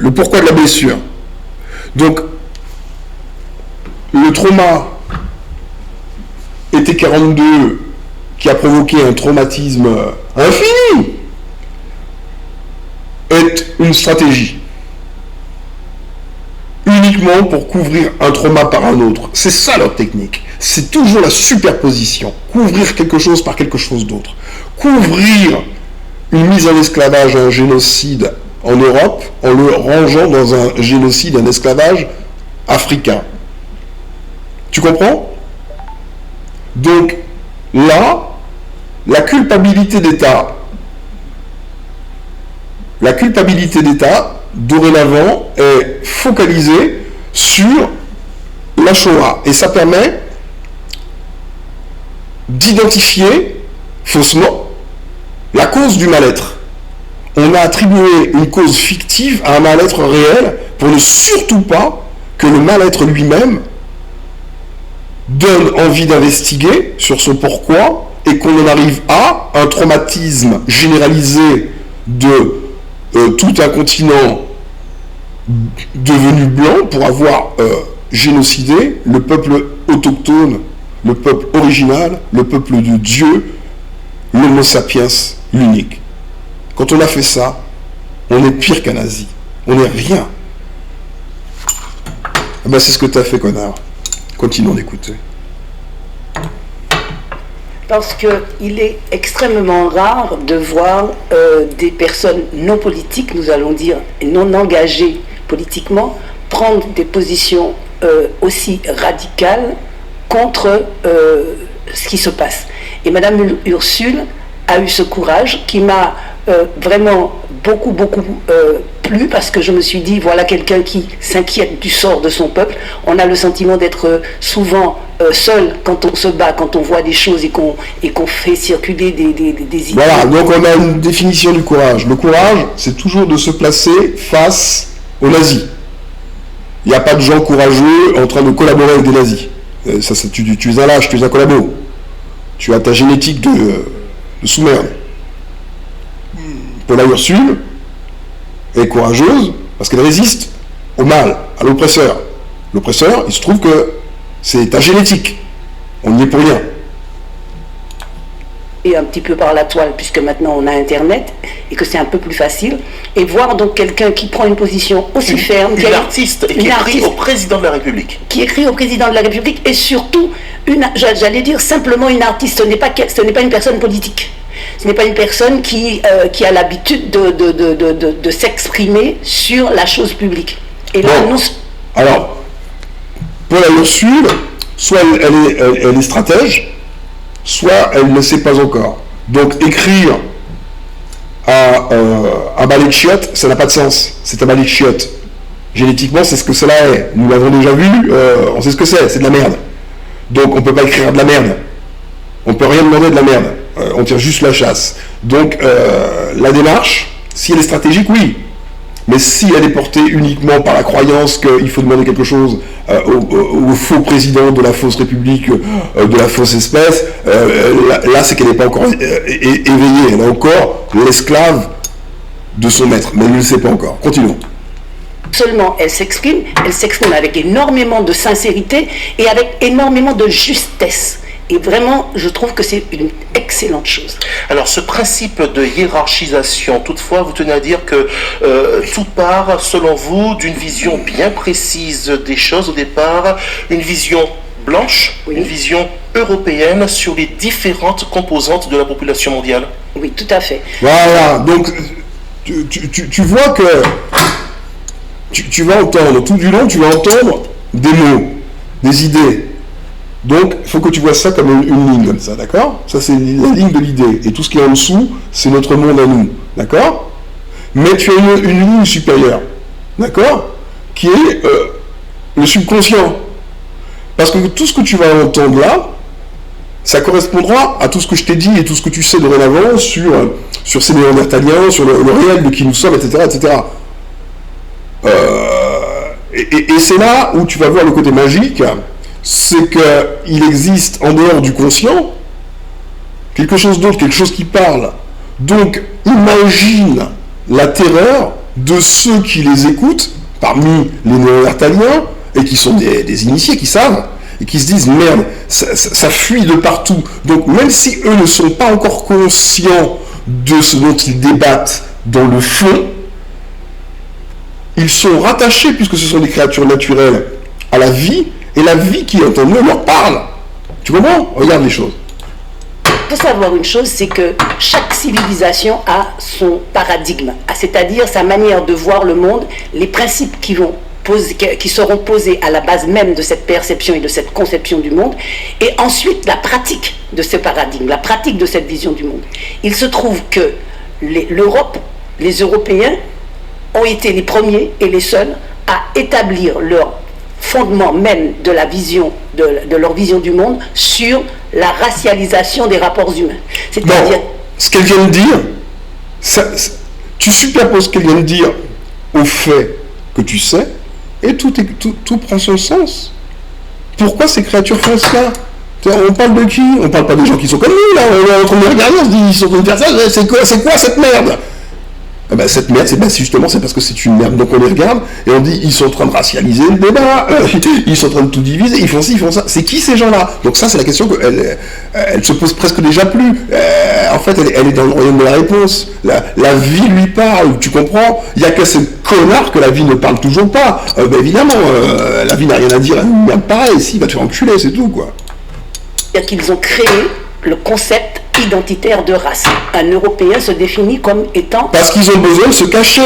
le pourquoi de la blessure. Donc, le trauma ET42 qui a provoqué un traumatisme infini est une stratégie uniquement pour couvrir un trauma par un autre. C'est ça leur technique. C'est toujours la superposition. Couvrir quelque chose par quelque chose d'autre. Couvrir une mise en esclavage, un génocide en Europe en le rangeant dans un génocide, un esclavage africain. Tu comprends ? Donc, là, la culpabilité d'État, dorénavant, est focalisée sur la Shoah. Et ça permet d'identifier faussement la cause du mal-être. On a attribué une cause fictive à un mal-être réel pour ne surtout pas que le mal-être lui-même donne envie d'investiguer sur son pourquoi et qu'on en arrive à un traumatisme généralisé de tout un continent devenu blanc pour avoir génocidé le peuple autochtone, le peuple original, le peuple de Dieu, l'homo sapiens, l'unique. Quand on a fait ça, on est pire qu'un nazi. On n'est rien. Eh ben, c'est ce que tu as fait, connard. Continuons d'écouter. Parce qu'il est extrêmement rare de voir des personnes non politiques, nous allons dire non engagées politiquement, prendre des positions aussi radicales contre ce qui se passe. Et Madame Ursule a eu ce courage qui m'a vraiment beaucoup plu, parce que je me suis dit, voilà quelqu'un qui s'inquiète du sort de son peuple. On a le sentiment d'être souvent seul quand on se bat, quand on voit des choses et qu'on fait circuler des idées. Voilà, donc on a une définition du courage. Le courage, c'est toujours de se placer face aux nazis. Il n'y a pas de gens courageux en train de collaborer avec des nazis. Ça, tu es un lâche, tu es un collabo. Tu as ta génétique de sous-merde. Paula Ursule est courageuse parce qu'elle résiste au mal, à l'oppresseur. L'oppresseur, il se trouve que c'est ta génétique. On n'y est pour rien. Et un petit peu par la toile, puisque maintenant on a Internet et que c'est un peu plus facile. Et voir donc quelqu'un qui prend une position aussi ferme. Une artiste et qui écrit au président de la République. Qui écrit au président de la République et surtout, j'allais dire simplement une artiste. Ce n'est pas une personne politique. Ce n'est pas une personne qui a l'habitude de s'exprimer sur la chose publique. Et là, bon. Alors, Paula Ursule, soit elle est stratège, soit elle ne sait pas encore. Donc écrire un balai de chiottes, ça n'a pas de sens. C'est un balai de chiottes. Génétiquement, c'est ce que cela est. Nous l'avons déjà vu, on sait ce que c'est de la merde. Donc on ne peut pas écrire de la merde. On ne peut rien demander de la merde. On tire juste la chasse. Donc la démarche, si elle est stratégique, oui. Mais si elle est portée uniquement par la croyance qu'il faut demander quelque chose au faux président de la fausse république, de la fausse espèce, là c'est qu'elle n'est pas encore éveillée. Elle est encore l'esclave de son maître. Mais elle ne le sait pas encore. Continuons. Seulement elle s'exprime avec énormément de sincérité et avec énormément de justesse. Et vraiment, je trouve que c'est une excellente chose. Alors, ce principe de hiérarchisation, toutefois, vous tenez à dire que tout part, selon vous, d'une vision bien précise des choses au départ, une vision blanche, oui. Une vision européenne sur les différentes composantes de la population mondiale. Oui, tout à fait. Voilà, donc tu vois que tu vas entendre, tout du long, tu vas entendre des mots, des idées. Donc, il faut que tu vois ça comme une ligne comme ça, d'accord? Ça, c'est la ligne de l'idée. Et tout ce qui est en dessous, c'est notre monde à nous, d'accord? Mais tu as une ligne supérieure, d'accord? Qui est le subconscient. Parce que tout ce que tu vas entendre là, ça correspondra à tout ce que je t'ai dit et tout ce que tu sais dorénavant sur ces néandertaliens, sur le réel de qui nous sommes, etc., etc. Et c'est là où tu vas voir le côté magique, c'est qu'il existe en dehors du conscient quelque chose d'autre, quelque chose qui parle. Donc imagine la terreur de ceux qui les écoutent, parmi les néandertaliens, et qui sont des initiés, qui savent, et qui se disent merde, ça fuit de partout. Donc même si eux ne sont pas encore conscients de ce dont ils débattent dans le fond, ils sont rattachés, puisque ce sont des créatures naturelles, à la vie, et la vie qui est en eux leur parle. Tu comprends? Regarde les choses. Il faut savoir une chose, c'est que chaque civilisation a son paradigme, c'est-à-dire sa manière de voir le monde, les principes qui seront posés à la base même de cette perception et de cette conception du monde, et ensuite la pratique de ce paradigme, la pratique de cette vision du monde. Il se trouve que l'Europe, les Européens, ont été les premiers et les seuls à établir leur fondement même de la vision, de leur vision du monde sur la racialisation des rapports humains. Non, C'est-à-dire, ce qu'elle vient de dire, tu superposes ce qu'elle vient de dire au fait que tu sais, et tout prend son sens. Pourquoi ces créatures font cela? On parle de qui? On parle pas des gens qui sont comme nous, là. On les regarde, on se dit, ils sont en train de faire ça, c'est quoi cette merde? Ah ben, cette merde, c'est justement c'est parce que c'est une merde. Donc on les regarde et on dit ils sont en train de racialiser le débat, ils sont en train de tout diviser, ils font ci, ils font ça. C'est qui ces gens-là? Donc ça c'est la question elle se pose presque déjà plus. En fait elle est dans le royaume de la réponse. La vie lui parle, tu comprends? Il n'y a que ces connards que la vie ne parle toujours pas. Ben évidemment, la vie n'a rien à dire. Merde pareil, si, va te faire enculer, c'est tout quoi. c'est-à-dire qu'ils ont créé le concept identitaire de race. Un Européen se définit comme étant... Parce qu'ils ont besoin de se cacher.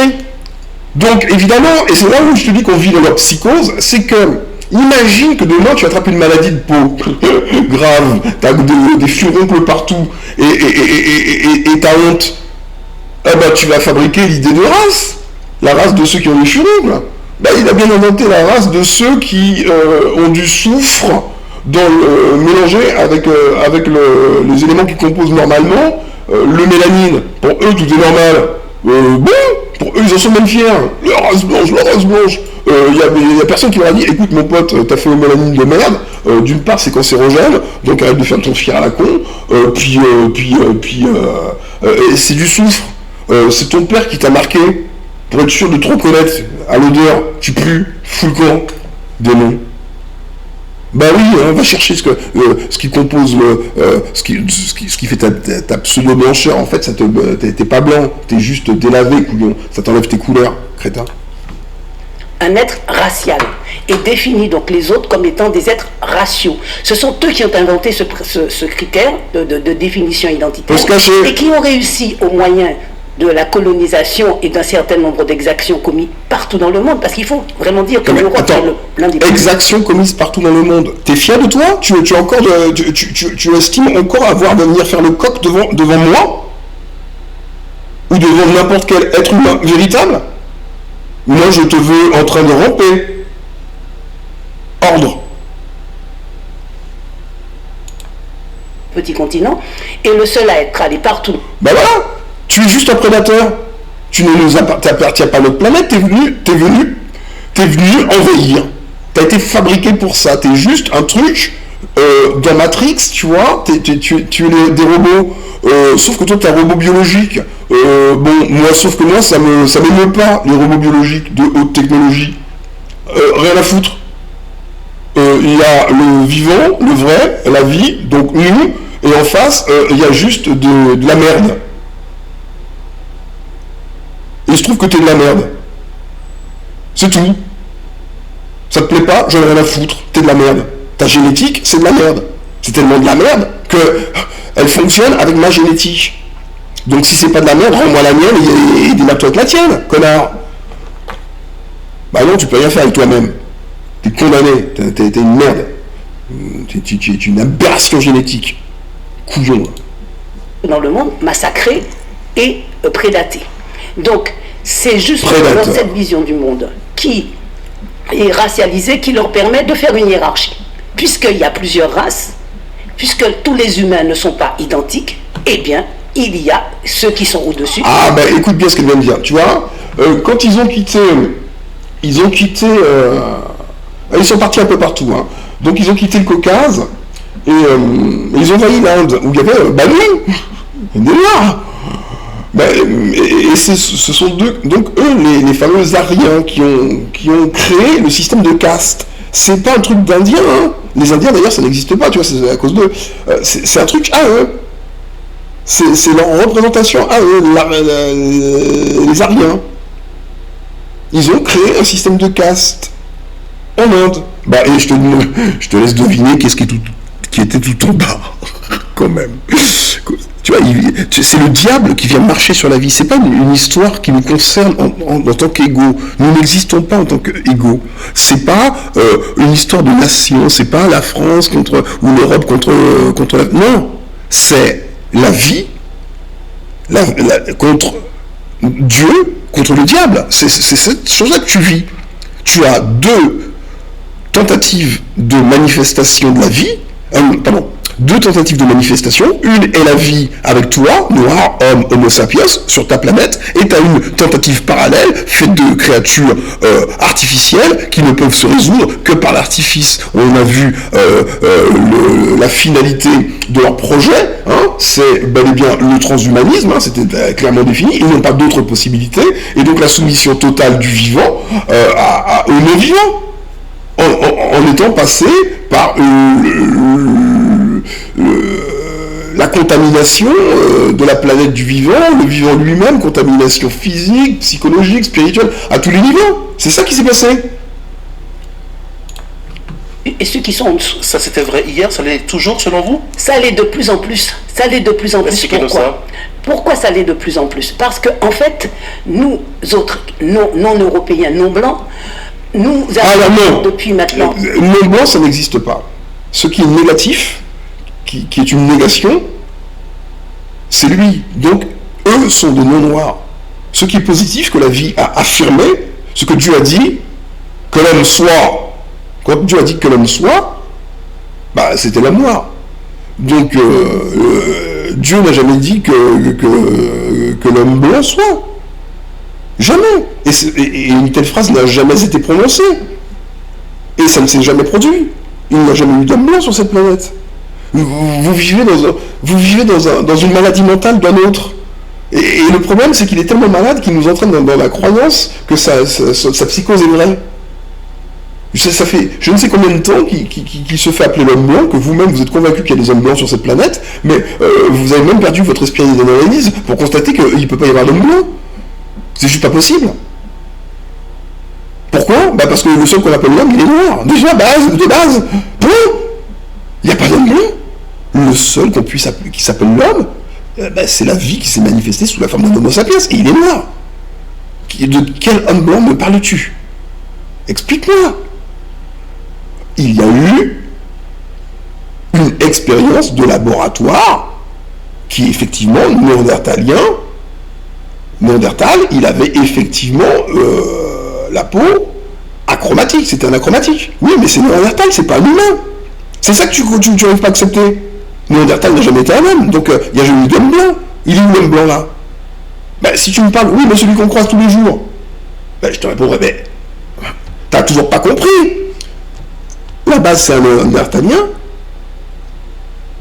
Donc, évidemment, et c'est là où je te dis qu'on vit dans leur psychose, c'est que, imagine que demain tu attrapes une maladie de peau grave, t'as des furoncles partout, et t'as honte. Eh ben, tu vas fabriquer l'idée de race. La race de ceux qui ont des furoncles. Ben, il a bien inventé la race de ceux qui ont du soufre mélangé avec les éléments qui composent normalement le mélanine. Pour eux, tout est normal. Bon, pour eux, ils en sont même fiers. La race blanche. Il y a personne qui leur a dit, écoute mon pote, t'as fait au mélanine de merde. D'une part, c'est cancérogène, donc arrête de faire ton fier à la con. C'est du soufre. C'est ton père qui t'a marqué pour être sûr de te reconnaître à l'odeur. Tu pues, fous le camp, démon. Bah oui, on va chercher ce qui compose ce qui fait ta pseudo-blancheur. En fait, t'es pas blanc, t'es juste délavé, couillon. Ça t'enlève tes couleurs, crétin. Un être racial est défini donc les autres comme étant des êtres raciaux. Ce sont eux qui ont inventé ce critère de définition identitaire et qui ont réussi au moyen de la colonisation et d'un certain nombre d'exactions commises partout dans le monde, parce qu'il faut vraiment dire que l'Europe est l'un des pays. Exactions commises partout dans le monde. T'es fier de toi? Tu estimes encore avoir de venir faire le coq devant moi? Ou devant n'importe quel être humain véritable? Moi, je te veux en train de ramper. Ordre. Petit continent, et le seul à être allé partout. Ben voilà! Tu es juste un prédateur. Tu ne nous appartiens pas à notre planète. T'es venu envahir. T'as été fabriqué pour ça. T'es juste un truc dans Matrix, tu vois. Tu es des robots. Sauf que toi, t'es un robot biologique. Sauf que moi, ça m'émeut pas, les robots biologiques de haute technologie. Rien à foutre. Il y a le vivant, le vrai, la vie, donc nous, et en face, il y a juste de la merde. Et je trouve que t'es de la merde. C'est tout. Ça te plaît pas, j'en ai rien à foutre. T'es de la merde. Ta génétique, c'est de la merde. C'est tellement de la merde que elle fonctionne avec ma génétique. Donc si c'est pas de la merde, rends-moi la mienne et démarre-toi avec la tienne, connard. Bah non, tu peux rien faire avec toi-même. T'es condamné. T'es une merde. Tu es une aberration génétique. Couillon. Dans le monde, massacré et prédaté. Donc, c'est juste dans cette vision du monde qui est racialisée qui leur permet de faire une hiérarchie. Puisqu'il y a plusieurs races, puisque tous les humains ne sont pas identiques, eh bien, il y a ceux qui sont au-dessus. Ah, ben écoute bien ce qu'elle vient de dire. Tu vois, quand ils ont quitté... ils sont partis un peu partout. Hein. Donc, ils ont quitté le Caucase et ils ont envahi l'Inde, où il y avait... des Noirs. Et ce sont donc eux les fameux Aryens qui ont créé le système de caste. C'est pas un truc d'Indiens, hein. Les Indiens d'ailleurs ça n'existe pas, tu vois, c'est à cause d'eux. C'est un truc à eux. C'est leur représentation à eux, les Aryens. Ils ont créé un système de caste en Inde. Et je te laisse deviner qu'est-ce qui était tout en bas, quand même. Tu vois, c'est le diable qui vient marcher sur la vie. C'est pas une histoire qui nous concerne en tant qu'égaux. Nous n'existons pas en tant qu'égaux. C'est pas une histoire de nation. C'est pas la France ou l'Europe contre la... Non, c'est la vie contre Dieu, contre le diable. C'est cette chose-là que tu vis. Tu as deux tentatives de manifestation de la vie. deux tentatives de manifestation. Une est la vie avec toi, noir, homme, homo sapiens, sur ta planète, et tu as une tentative parallèle, faite de créatures artificielles qui ne peuvent se résoudre que par l'artifice. On a vu la finalité de leur projet, hein, c'est bel et bien le transhumanisme, hein, c'était clairement défini, ils n'ont pas d'autres possibilités, et donc la soumission totale du vivant au non-vivant, en étant passé par la contamination de la planète du vivant, le vivant lui-même, contamination physique, psychologique, spirituelle, à tous les niveaux. C'est ça qui s'est passé. Et ceux qui sont en dessous. Ça c'était vrai hier, ça l'est toujours selon vous? Ça l'est de plus en plus. Ça l'est de plus en plus. Pourquoi? Pourquoi ça l'est de plus en plus? Parce que en fait, nous autres, non-européens, non-blancs, nous avons depuis maintenant... Non-blanc, ça n'existe pas. Ce qui est négatif, qui est une négation, c'est lui. Donc, eux sont des non-noirs. Ce qui est positif, que la vie a affirmé, ce que Dieu a dit, que l'homme soit... Quand Dieu a dit que l'homme soit, bah, c'était l'homme noir. Donc, Dieu n'a jamais dit que l'homme blanc soit. Jamais. Et une telle phrase n'a jamais été prononcée. Et ça ne s'est jamais produit. Il n'y a jamais eu d'homme blanc sur cette planète. Vous vivez dans une maladie mentale d'un autre. Et le problème, c'est qu'il est tellement malade qu'il nous entraîne dans la croyance que sa psychose est vraie. Ça fait je ne sais combien de temps qu'il se fait appeler l'homme blanc, que vous-même vous êtes convaincu qu'il y a des hommes blancs sur cette planète, mais vous avez même perdu votre esprit d'analyse pour constater qu'il ne peut pas y avoir d'homme blanc. C'est juste pas possible. Pourquoi? Bah parce que le seul qu'on appelle l'homme, il est noir. Déjà, de base. Point. Il n'y a pas d'homme blanc. Le seul qui s'appelle l'homme, c'est la vie qui s'est manifestée sous la forme d'un homo sapiens, et il est noir. De quel homme blanc me parles-tu? Explique-moi. Il y a eu une expérience de laboratoire qui, effectivement, Néandertal, il avait effectivement la peau achromatique, c'était un achromatique. Oui, mais c'est Néandertal, c'est pas un humain. C'est ça que tu n'arrives pas à accepter. Néandertal n'a jamais été un homme, donc il n'y a jamais eu d'homme blanc. Il est où l'homme blanc là? Si tu me parles, oui, mais celui qu'on croise tous les jours. Je te répondrai, mais t'as toujours pas compris. La base, c'est un Néandertalien.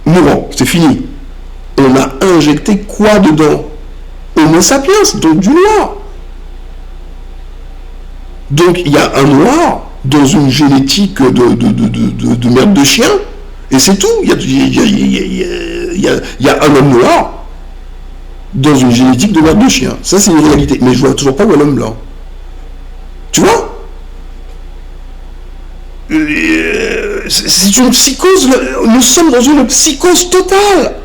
Mourant, c'est fini. On a injecté quoi dedans? Homo sapiens, donc du noir. Donc il y a un noir dans une génétique de merde de chien, et c'est tout. Il y a un homme noir dans une génétique de merde de chien. Ça, c'est une réalité. Mais je vois toujours pas où est l'homme blanc. Tu vois? C'est une psychose, nous sommes dans une psychose totale.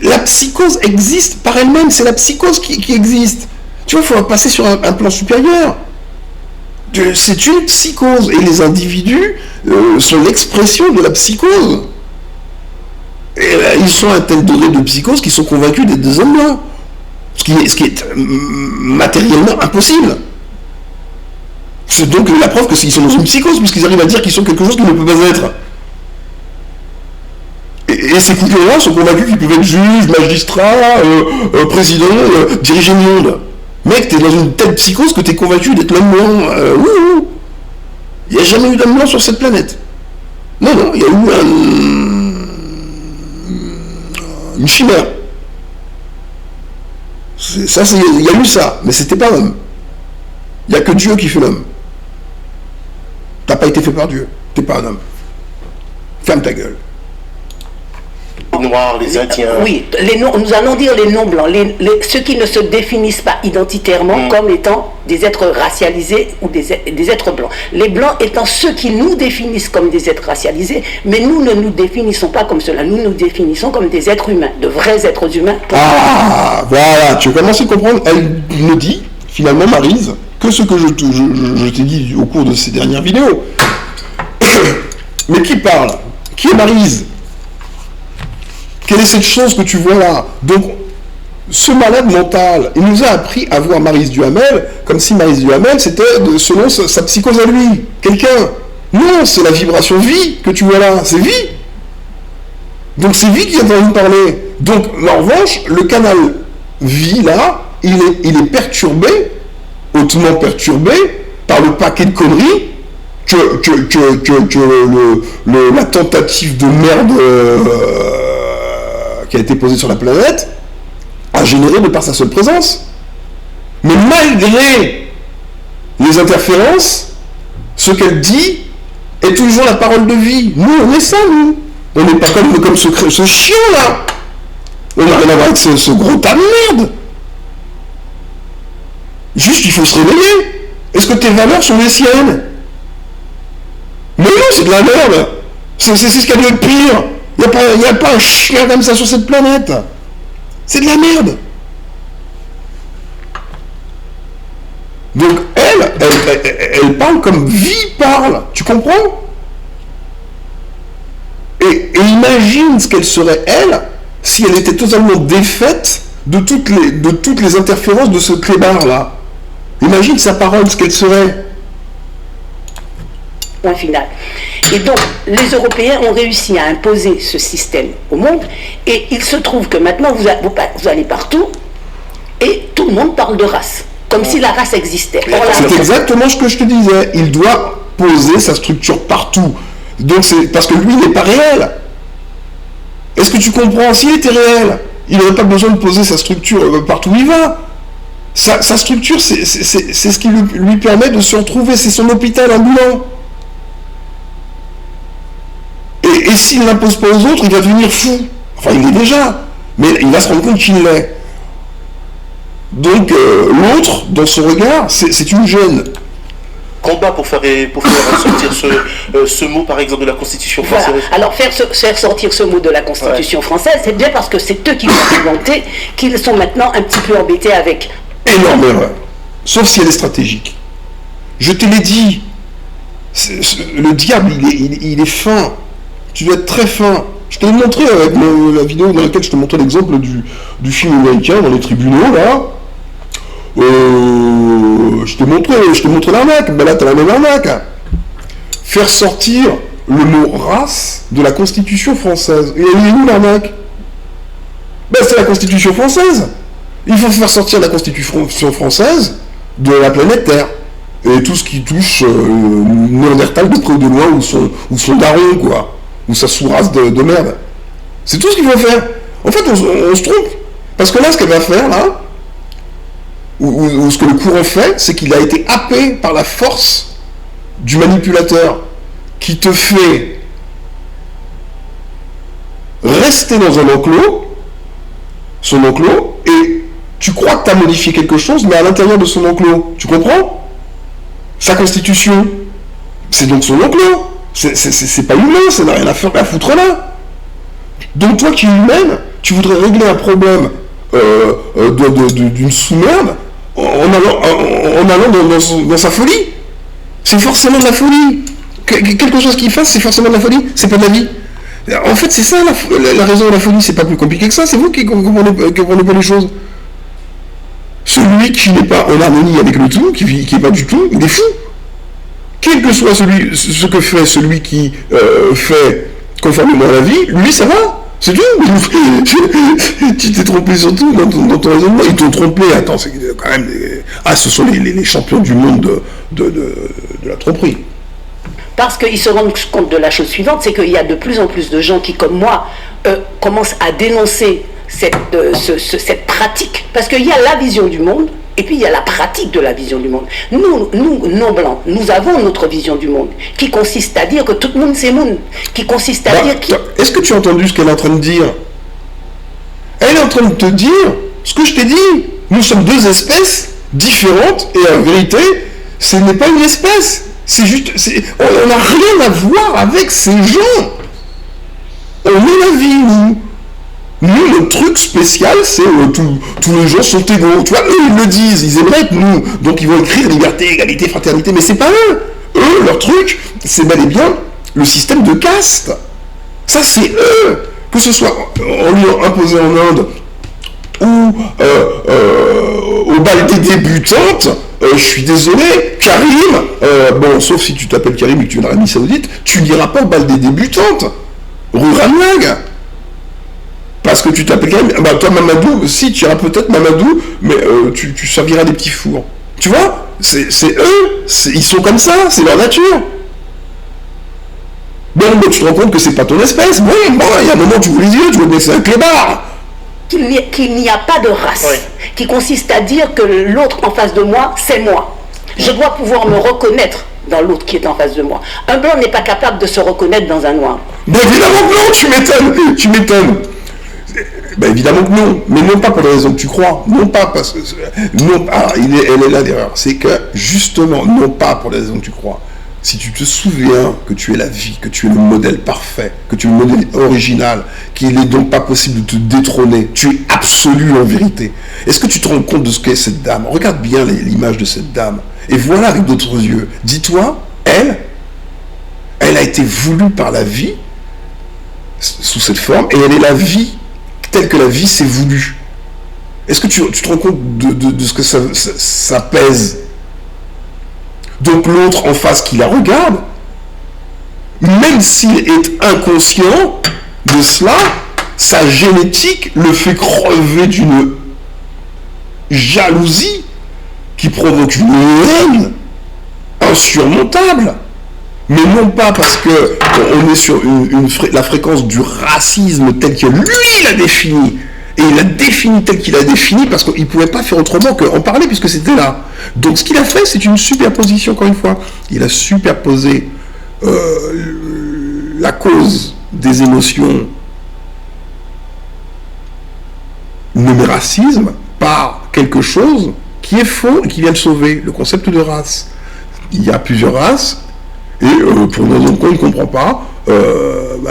La psychose existe par elle-même, c'est la psychose qui existe. Tu vois, il faut passer sur un plan supérieur. C'est une psychose, et les individus sont l'expression de la psychose. Et ils sont à un tel degré de psychose qu'ils sont convaincus d'être des hommes blancs. Ce qui est matériellement impossible. C'est donc la preuve qu'ils sont dans une psychose, puisqu'ils arrivent à dire qu'ils sont quelque chose qu'ils ne peuvent pas être. Et ces concurrents sont convaincus qu'ils peuvent être juges, magistrats, présidents, diriger le monde. Mec, t'es dans une telle psychose que t'es convaincu d'être l'homme blanc. Il n'y a jamais eu d'homme blanc sur cette planète. Non, il y a eu une chimère. Il y a eu ça, mais c'était pas l'homme. Il n'y a que Dieu qui fait l'homme. T'as pas été fait par Dieu. T'es pas un homme. Ferme ta gueule. Les Noirs, les Indiens. Oui, nous allons dire les non-blancs, ceux qui ne se définissent pas identitairement comme étant des êtres racialisés ou des êtres blancs. Les blancs étant ceux qui nous définissent comme des êtres racialisés, mais nous ne nous définissons pas comme cela. Nous nous définissons comme des êtres humains, de vrais êtres humains. Voilà, tu as commencé à comprendre. Elle me dit, finalement, Maryse, que ce que je t'ai dit au cours de ces dernières vidéos. Mais qui parle? Qui est Maryse? Quelle est cette chose que tu vois là? Donc, ce malade mental, il nous a appris à voir Maryse Duhamel comme si Maryse Duhamel, c'était selon sa psychose à lui. Quelqu'un. Non, c'est la vibration vie que tu vois là. C'est vie. Donc c'est Vie qui est en train de parler. Donc, en revanche, le canal Vie, là, il est perturbé, hautement perturbé, par le paquet de conneries que la tentative de merde qui a été posée sur la planète a généré de par sa seule présence. Mais malgré les interférences, ce qu'elle dit est toujours la parole de Vie. Nous, on est ça, nous. On n'est pas comme ce chien, là. On n'a rien à voir avec ce gros tas de merde. Juste, il faut se réveiller. Est-ce que tes valeurs sont les siennes? Mais non, c'est de la merde. C'est ce qu'il y a de pire. Il n'y a pas un chien comme ça sur cette planète. C'est de la merde. Donc, elle parle comme Vie parle. Tu comprends? Et imagine ce qu'elle serait, elle, si elle était totalement défaite de toutes les interférences de ce clébard-là. Imagine sa parole, ce qu'elle serait. Point final. Et donc, les Européens ont réussi à imposer ce système au monde, et il se trouve que maintenant, vous allez partout, et tout le monde parle de race, comme si la race existait. C'est exactement ce que je te disais. Il doit poser sa structure partout. Donc c'est parce que lui n'est pas réel. Est-ce que tu comprends? S'il était réel, il n'aurait pas besoin de poser sa structure partout où il va. Sa structure, c'est ce qui lui permet de se retrouver. C'est son hôpital ambulant. Et s'il ne l'impose pas aux autres, il va devenir fou. Enfin, il l'est déjà. Mais il va se rendre compte qu'il l'est. Donc l'autre, dans son regard, c'est une gêne. Combat pour faire sortir ce mot, par exemple, de la Constitution française. Voilà. Alors, faire sortir ce mot de la Constitution française, c'est bien parce que c'est eux qui l'ont inventé, qu'ils sont maintenant un petit peu embêtés avec. Énorme erreur. Sauf si elle est stratégique. Je te l'ai dit. Le diable, il est fin. Tu dois être très fin. Je te l'ai montré avec la vidéo dans laquelle je te montrais l'exemple du film américain dans les tribunaux, là. Je te montre l'arnaque. Ben là, t'as la même arnaque. Faire sortir le mot race de la Constitution française. Et elle est où l'arnaque? Ben, c'est la Constitution française. Il faut faire sortir la Constitution française de la planète Terre. Et tout ce qui touche Néandertal de près ou de loin, ou son daron, quoi. Ou sa sous-race de merde. C'est tout ce qu'il faut faire. En fait, on se trompe. Parce que là, ce qu'elle va faire, là, ou ce que le courant fait, c'est qu'il a été happé par la force du manipulateur qui te fait rester dans un enclos, son enclos, et tu crois que tu as modifié quelque chose, mais à l'intérieur de son enclos. Tu comprends? Sa constitution, c'est donc son enclos. C'est pas humain, ça n'a rien à foutre là. Donc toi qui es humaine, tu voudrais régler un problème d'une sous-merde en allant dans sa folie. C'est forcément de la folie. Quelque chose qu'il fasse, c'est forcément de la folie. C'est pas de la vie. En fait, c'est ça la raison de la folie. C'est pas plus compliqué que ça. C'est vous qui comprenez pas les choses. Celui qui n'est pas en harmonie avec le tout, qui n'est pas du tout, il est fou. Quel que soit ce que fait celui qui fait conformément à la vie, lui ça va. C'est tout. Tu t'es trompé surtout dans ton raisonnement. Ils t'ont trompé. Attends, c'est quand même ce sont les champions du monde de la tromperie. Parce qu'ils se rendent compte de la chose suivante, c'est qu'il y a de plus en plus de gens qui, comme moi, commencent à dénoncer cette pratique. Parce qu'il y a la vision du monde, et puis il y a la pratique de la vision du monde. Nous, non-blancs, nous avons notre vision du monde, qui consiste à dire que tout le monde c'est monde, qui consiste à dire... Est-ce que tu as entendu ce qu'elle est en train de dire? Elle est en train de te dire ce que je t'ai dit. Nous sommes deux espèces différentes, et en vérité, ce n'est pas une espèce. C'est juste... on n'a rien à voir avec ces gens. On est la vie, nous. Nous, notre truc spécial, c'est tous les gens sont égaux. Tu vois, eux, ils le disent, ils aimeraient être nous. Donc, ils vont écrire liberté, égalité, fraternité. Mais c'est pas eux. Eux, leur truc, c'est bel et bien le système de caste. Ça, c'est eux. Que ce soit en lui imposé en Inde ou au bal des débutantes, je suis désolé, Karim, bon, sauf si tu t'appelles Karim et que tu es en Arabie Saoudite, tu n'iras pas au bal des débutantes, rue Ramlag. parce que tu t'appelles Karim, bah toi Mamadou, si tu iras peut-être Mamadou, mais tu serviras des petits fours. Tu vois, c'est eux, ils sont comme ça, c'est leur nature. Bon, tu te rends compte que c'est pas ton espèce. Bon, il y a un moment tu voulais dire, tu voulais que c'est un clébard. Qu'il n'y a pas de race, qui consiste à dire que l'autre en face de moi, c'est moi. Je dois pouvoir me reconnaître dans l'autre qui est en face de moi. Un blanc n'est pas capable de se reconnaître dans un noir. Ben évidemment que non, tu m'étonnes. Ben évidemment que non, mais non pas pour les raisons que tu crois, non pas parce que... Non, elle est là l'erreur, c'est que justement, non pas pour les raisons que tu crois. Si tu te souviens que tu es la vie, que tu es le modèle parfait, que tu es le modèle original, qu'il n'est donc pas possible de te détrôner, tu es absolu en vérité. Est-ce que tu te rends compte de ce qu'est cette dame? Regarde bien l'image de cette dame et voilà avec d'autres yeux. Dis-toi, elle a été voulue par la vie sous cette forme et elle est la vie telle que la vie s'est voulue. Est-ce que tu te rends compte de ce que ça pèse? Donc l'autre en face qui la regarde, même s'il est inconscient de cela, sa génétique le fait crever d'une jalousie qui provoque une haine insurmontable. Mais non pas parce que on est sur la fréquence du racisme tel que lui l'a défini. Et il l'a défini tel qu'il a défini parce qu'il ne pouvait pas faire autrement qu'en parler puisque c'était là. Donc ce qu'il a fait, c'est une superposition, encore une fois. Il a superposé la cause des émotions nommé racisme par quelque chose qui est faux et qui vient de sauver le concept de race. Il y a plusieurs races et pour une raison qu'on ne comprend pas,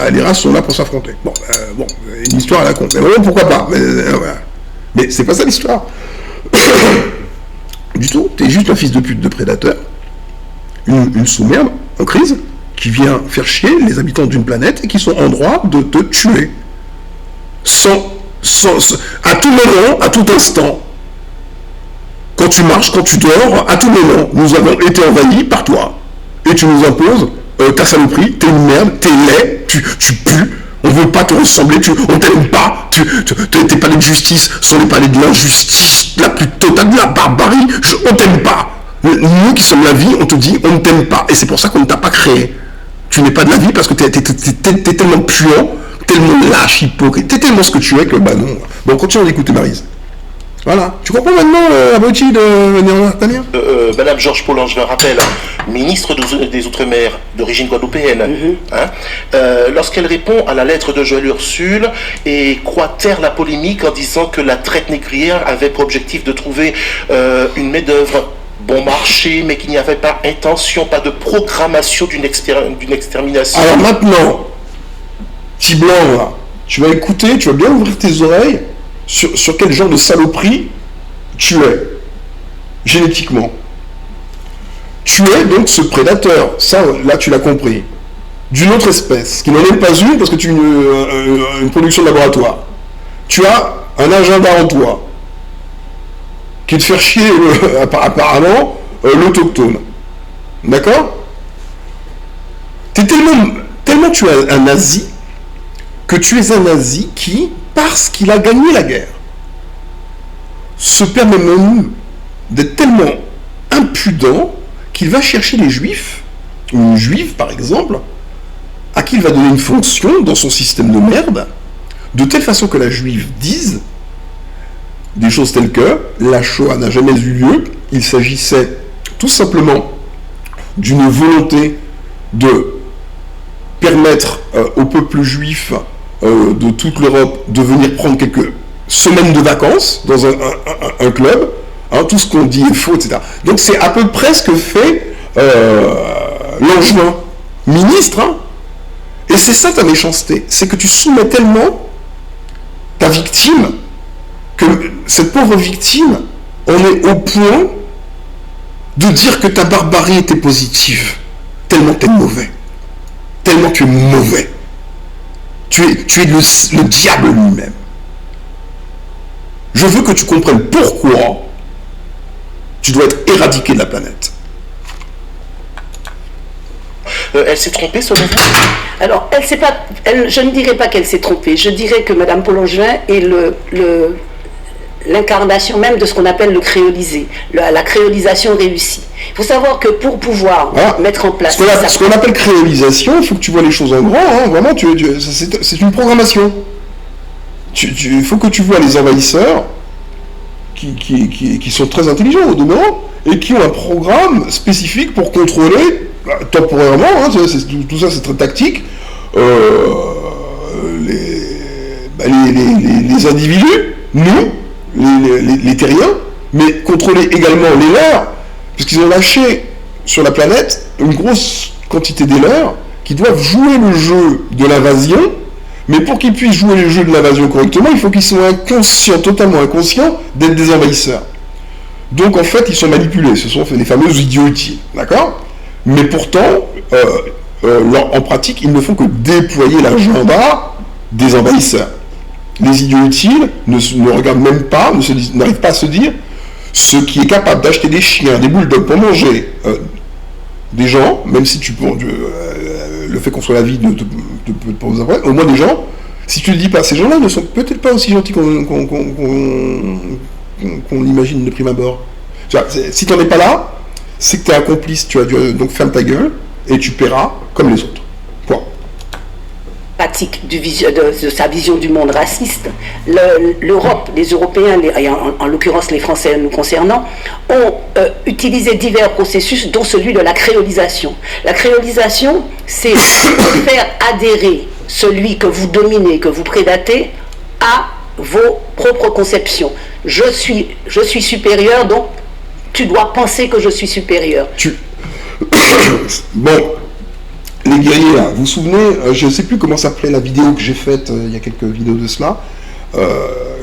les races sont là pour s'affronter. Bon, une histoire à la con. Mais bon, pourquoi pas? Mais c'est pas ça l'histoire. Du tout. T'es juste un fils de pute de prédateur, une sous-merde en crise, qui vient faire chier les habitants d'une planète et qui sont en droit de te tuer. À tout moment, à tout instant. Quand tu marches, quand tu dors, à tout moment, nous avons été envahis par toi. Et tu nous imposes ta saloperie, t'es une merde, t'es laid, tu pues, on veut pas te ressembler, on t'aime pas, tes palais de justice sont les palais de l'injustice la plus totale, de la barbarie, on t'aime pas. Nous qui sommes la vie, on te dit on ne t'aime pas. Et c'est pour ça qu'on ne t'a pas créé. Tu n'es pas de la vie parce que t'es tellement puant, tellement lâche, hypocrite, t'es tellement ce que tu es que bah non. Bon, continue d'écouter Maryse. Voilà. Tu comprends maintenant la beauté de Néandertalien? Madame Georges Paulan, je me rappelle, ministre des Outre-mer d'origine guadeloupéenne, lorsqu'elle répond à la lettre de Joël Ursule et croit taire la polémique en disant que la traite négrière avait pour objectif de trouver une main-d'œuvre bon marché, mais qu'il n'y avait pas intention, pas de programmation d'une extermination. Alors maintenant, petit blanc là, tu vas écouter, tu vas bien ouvrir tes oreilles sur quel genre de saloperie tu es, génétiquement. Tu es donc ce prédateur, ça là tu l'as compris, d'une autre espèce, qui n'en est pas une parce que tu es une production de laboratoire. Tu as un agenda en toi, qui est de faire chier apparemment l'autochtone. D'accord? T'es tellement tu es un nazi, que tu es un nazi qui, parce qu'il a gagné la guerre, se permet même d'être tellement impudent qu'il va chercher les juifs, ou une juive par exemple, à qui il va donner une fonction dans son système de merde, de telle façon que la juive dise des choses telles que la Shoah n'a jamais eu lieu, il s'agissait tout simplement d'une volonté de permettre au peuple juif de toute l'Europe de venir prendre quelques semaines de vacances dans un club, hein, tout ce qu'on dit est faux, etc. Donc c'est à peu près ce que fait Langevin, ministre, hein. Et c'est ça ta méchanceté, c'est que tu soumets tellement ta victime que cette pauvre victime, on est au point de dire que ta barbarie était positive, tellement t'es mauvais, tellement tu es mauvais. Tu es le diable lui-même. Je veux que tu comprennes pourquoi tu dois être éradiqué de la planète. Elle s'est trompée selon vous? Alors, je ne dirais pas qu'elle s'est trompée. Je dirais que Mme Paul-Langevin est l'incarnation même de ce qu'on appelle le créolisé, la créolisation réussie. Il faut savoir que pour pouvoir mettre en place... Ce qu'on appelle créolisation, il faut que tu vois les choses en grand, hein, vraiment, c'est une programmation. Il faut que tu vois les envahisseurs qui sont très intelligents au demeurant et qui ont un programme spécifique pour contrôler temporairement, hein, tout ça c'est très tactique, les individus, nous, les terriens, mais contrôler également les leurs, parce qu'ils ont lâché sur la planète une grosse quantité des leurs qui doivent jouer le jeu de l'invasion, mais pour qu'ils puissent jouer le jeu de l'invasion correctement, il faut qu'ils soient inconscients, totalement inconscients d'être des envahisseurs. Donc en fait, ils sont manipulés, ce sont les fameux idiots utiles, d'accord? Mais pourtant, en pratique, ils ne font que déployer l'agenda des envahisseurs. Les idiots utiles ne regardent même pas, n'arrivent pas à se dire ce qui est capable d'acheter des chiens, des bulldogs pour manger des gens, même si le fait qu'on soit la vie ne te pose un problème, au moins des gens, si tu ne le dis pas, ces gens-là ne sont peut-être pas aussi gentils qu'on imagine de prime abord. Si tu n'en es pas là, c'est que tu es un complice, donc ferme ta gueule et tu paieras comme les autres. Point. Pratique de sa vision du monde raciste, l'Europe, les Européens, en l'occurrence les Français nous concernant, ont utilisé divers processus, dont celui de la créolisation. La créolisation, c'est faire adhérer celui que vous dominez, que vous prédatez, à vos propres conceptions. Je suis supérieur, donc tu dois penser que je suis supérieur. Bon. Les guerriers, là, vous vous souvenez, je ne sais plus comment s'appelait la vidéo que j'ai faite, il y a quelques vidéos de cela,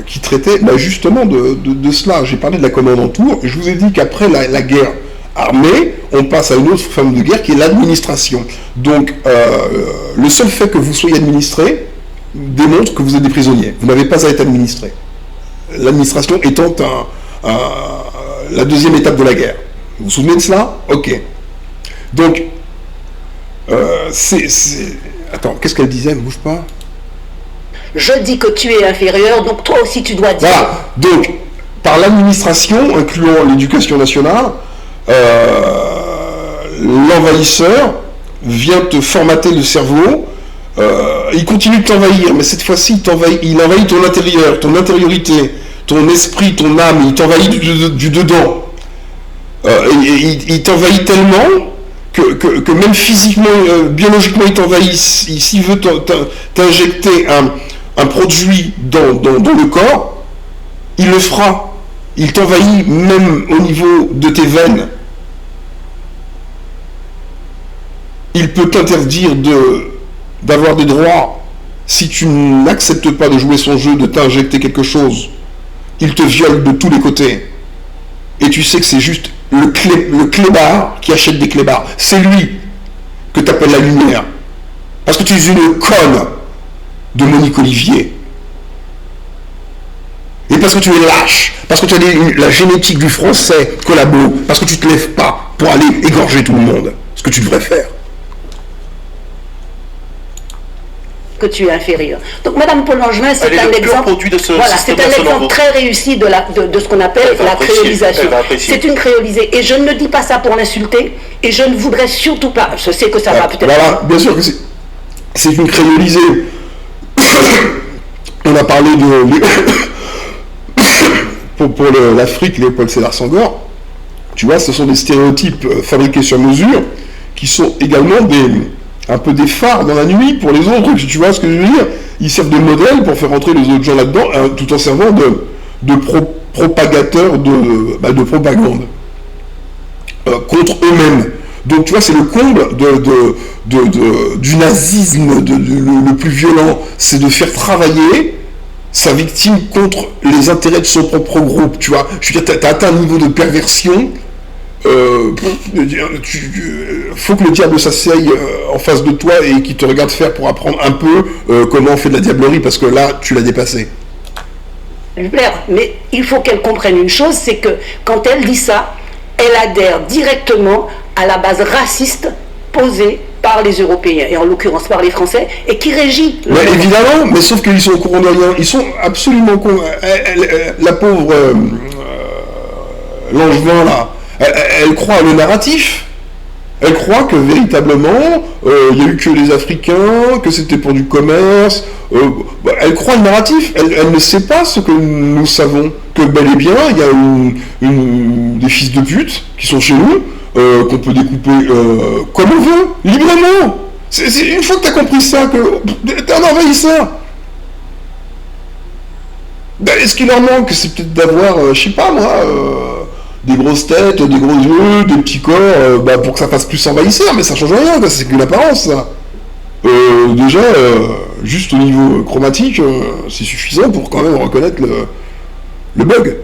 qui traitait justement de cela. J'ai parlé de la commande en tour, et je vous ai dit qu'après la guerre armée, on passe à une autre forme de guerre qui est l'administration. Donc, le seul fait que vous soyez administré démontre que vous êtes des prisonniers. Vous n'avez pas à être administré. L'administration étant la deuxième étape de la guerre. Vous vous souvenez de cela? Ok. Donc, Attends, qu'est-ce qu'elle disait? Ne bouge pas. Je dis que tu es inférieur, donc toi aussi tu dois dire. Voilà, donc, par l'administration, incluant l'éducation nationale, l'envahisseur vient te formater le cerveau, il continue de t'envahir, mais cette fois-ci, il envahit ton intérieur, ton intériorité, ton esprit, ton âme, il t'envahit du dedans. Il t'envahit tellement que même physiquement, biologiquement, il t'envahit. S'il veut t'injecter un produit dans le corps, il le fera. Il t'envahit même au niveau de tes veines. Il peut t'interdire d'avoir des droits si tu n'acceptes pas de jouer son jeu, de t'injecter quelque chose. Il te viole de tous les côtés. Et tu sais que c'est juste le clébard qui achète des clébards. C'est lui que tu appelles la lumière. Parce que tu es une conne de Monique Olivier. Et parce que tu es lâche. Parce que tu as la génétique du français collabo. Parce que tu ne te lèves pas pour aller égorger tout le monde. Ce que tu devrais faire. Que tu es inférieur. Donc Madame Paul-Langevin, c'est un exemple. Voilà, c'est un exemple très réussi de ce qu'on appelle la créolisation. C'est une créolisée. Et je ne dis pas ça pour l'insulter. Et je ne voudrais surtout pas. Je sais que ça va peut-être. Voilà, bien sûr que c'est une créolisée. On a parlé pour l'Afrique, Léopold Sédar Senghor. Tu vois, ce sont des stéréotypes fabriqués sur mesure qui sont également un peu des phares dans la nuit pour les autres, tu vois ce que je veux dire? Ils servent de modèle pour faire entrer les autres gens là-dedans, tout en servant de propagateurs de propagande contre eux-mêmes. Donc tu vois, c'est le comble du nazisme le plus violent, c'est de faire travailler sa victime contre les intérêts de son propre groupe, tu vois. Je veux dire, t'as atteint un niveau de perversion. Faut que le diable s'asseye en face de toi et qu'il te regarde faire pour apprendre un peu comment on fait de la diablerie, parce que là, tu l'as dépassé. Mais il faut qu'elle comprenne une chose, c'est que quand elle dit ça, elle adhère directement à la base raciste posée par les Européens, et en l'occurrence par les Français, et qui régit le Mais moment. évidemment, mais sauf qu'ils sont au courant de rien. Ils sont absolument la pauvre Langevin, là, elle croit à le narratif. Elle croit que véritablement, il n'y a eu que les Africains, que c'était pour du commerce. Elle croit le narratif. Elle ne sait pas ce que nous savons. Que bel et bien, il y a des fils de pute qui sont chez nous, qu'on peut découper comme on veut, librement. C'est une fois que tu as compris ça, que t'es un envahisseur. Ben, ce qui leur manque, c'est peut-être d'avoir, je sais pas moi, des grosses têtes, des gros yeux, des petits corps, pour que ça fasse plus envahisseur, mais ça change rien, c'est qu'une apparence, ça. Déjà, juste au niveau chromatique, c'est suffisant pour quand même reconnaître le bug.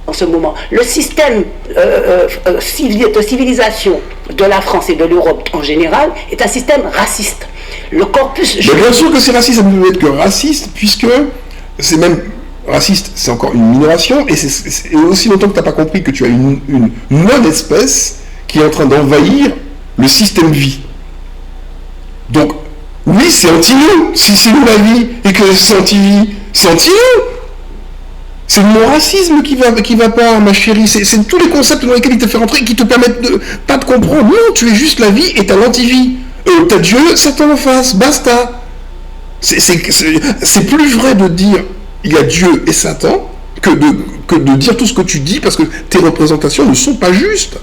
En ce moment, le système de civilisation de la France et de l'Europe en général est un système raciste. Le corpus... Mais bien sûr que c'est raciste, ça ne peut être que raciste, puisque c'est même raciste, c'est encore une minoration, et c'est aussi longtemps que tu n'as pas compris que tu as une non-espèce qui est en train d'envahir le système vie. Donc, oui, c'est anti-nous, si c'est nous la vie, et que c'est anti-vie, c'est anti-nous. C'est le racisme qui va pas, ma chérie. C'est tous les concepts dans lesquels il te fait rentrer qui te permettent pas de comprendre. Non, tu es juste la vie et t'as l'anti-vie. T'as Dieu, Satan en face, basta. C'est plus vrai de dire il y a Dieu et Satan que de dire tout ce que tu dis parce que tes représentations ne sont pas justes.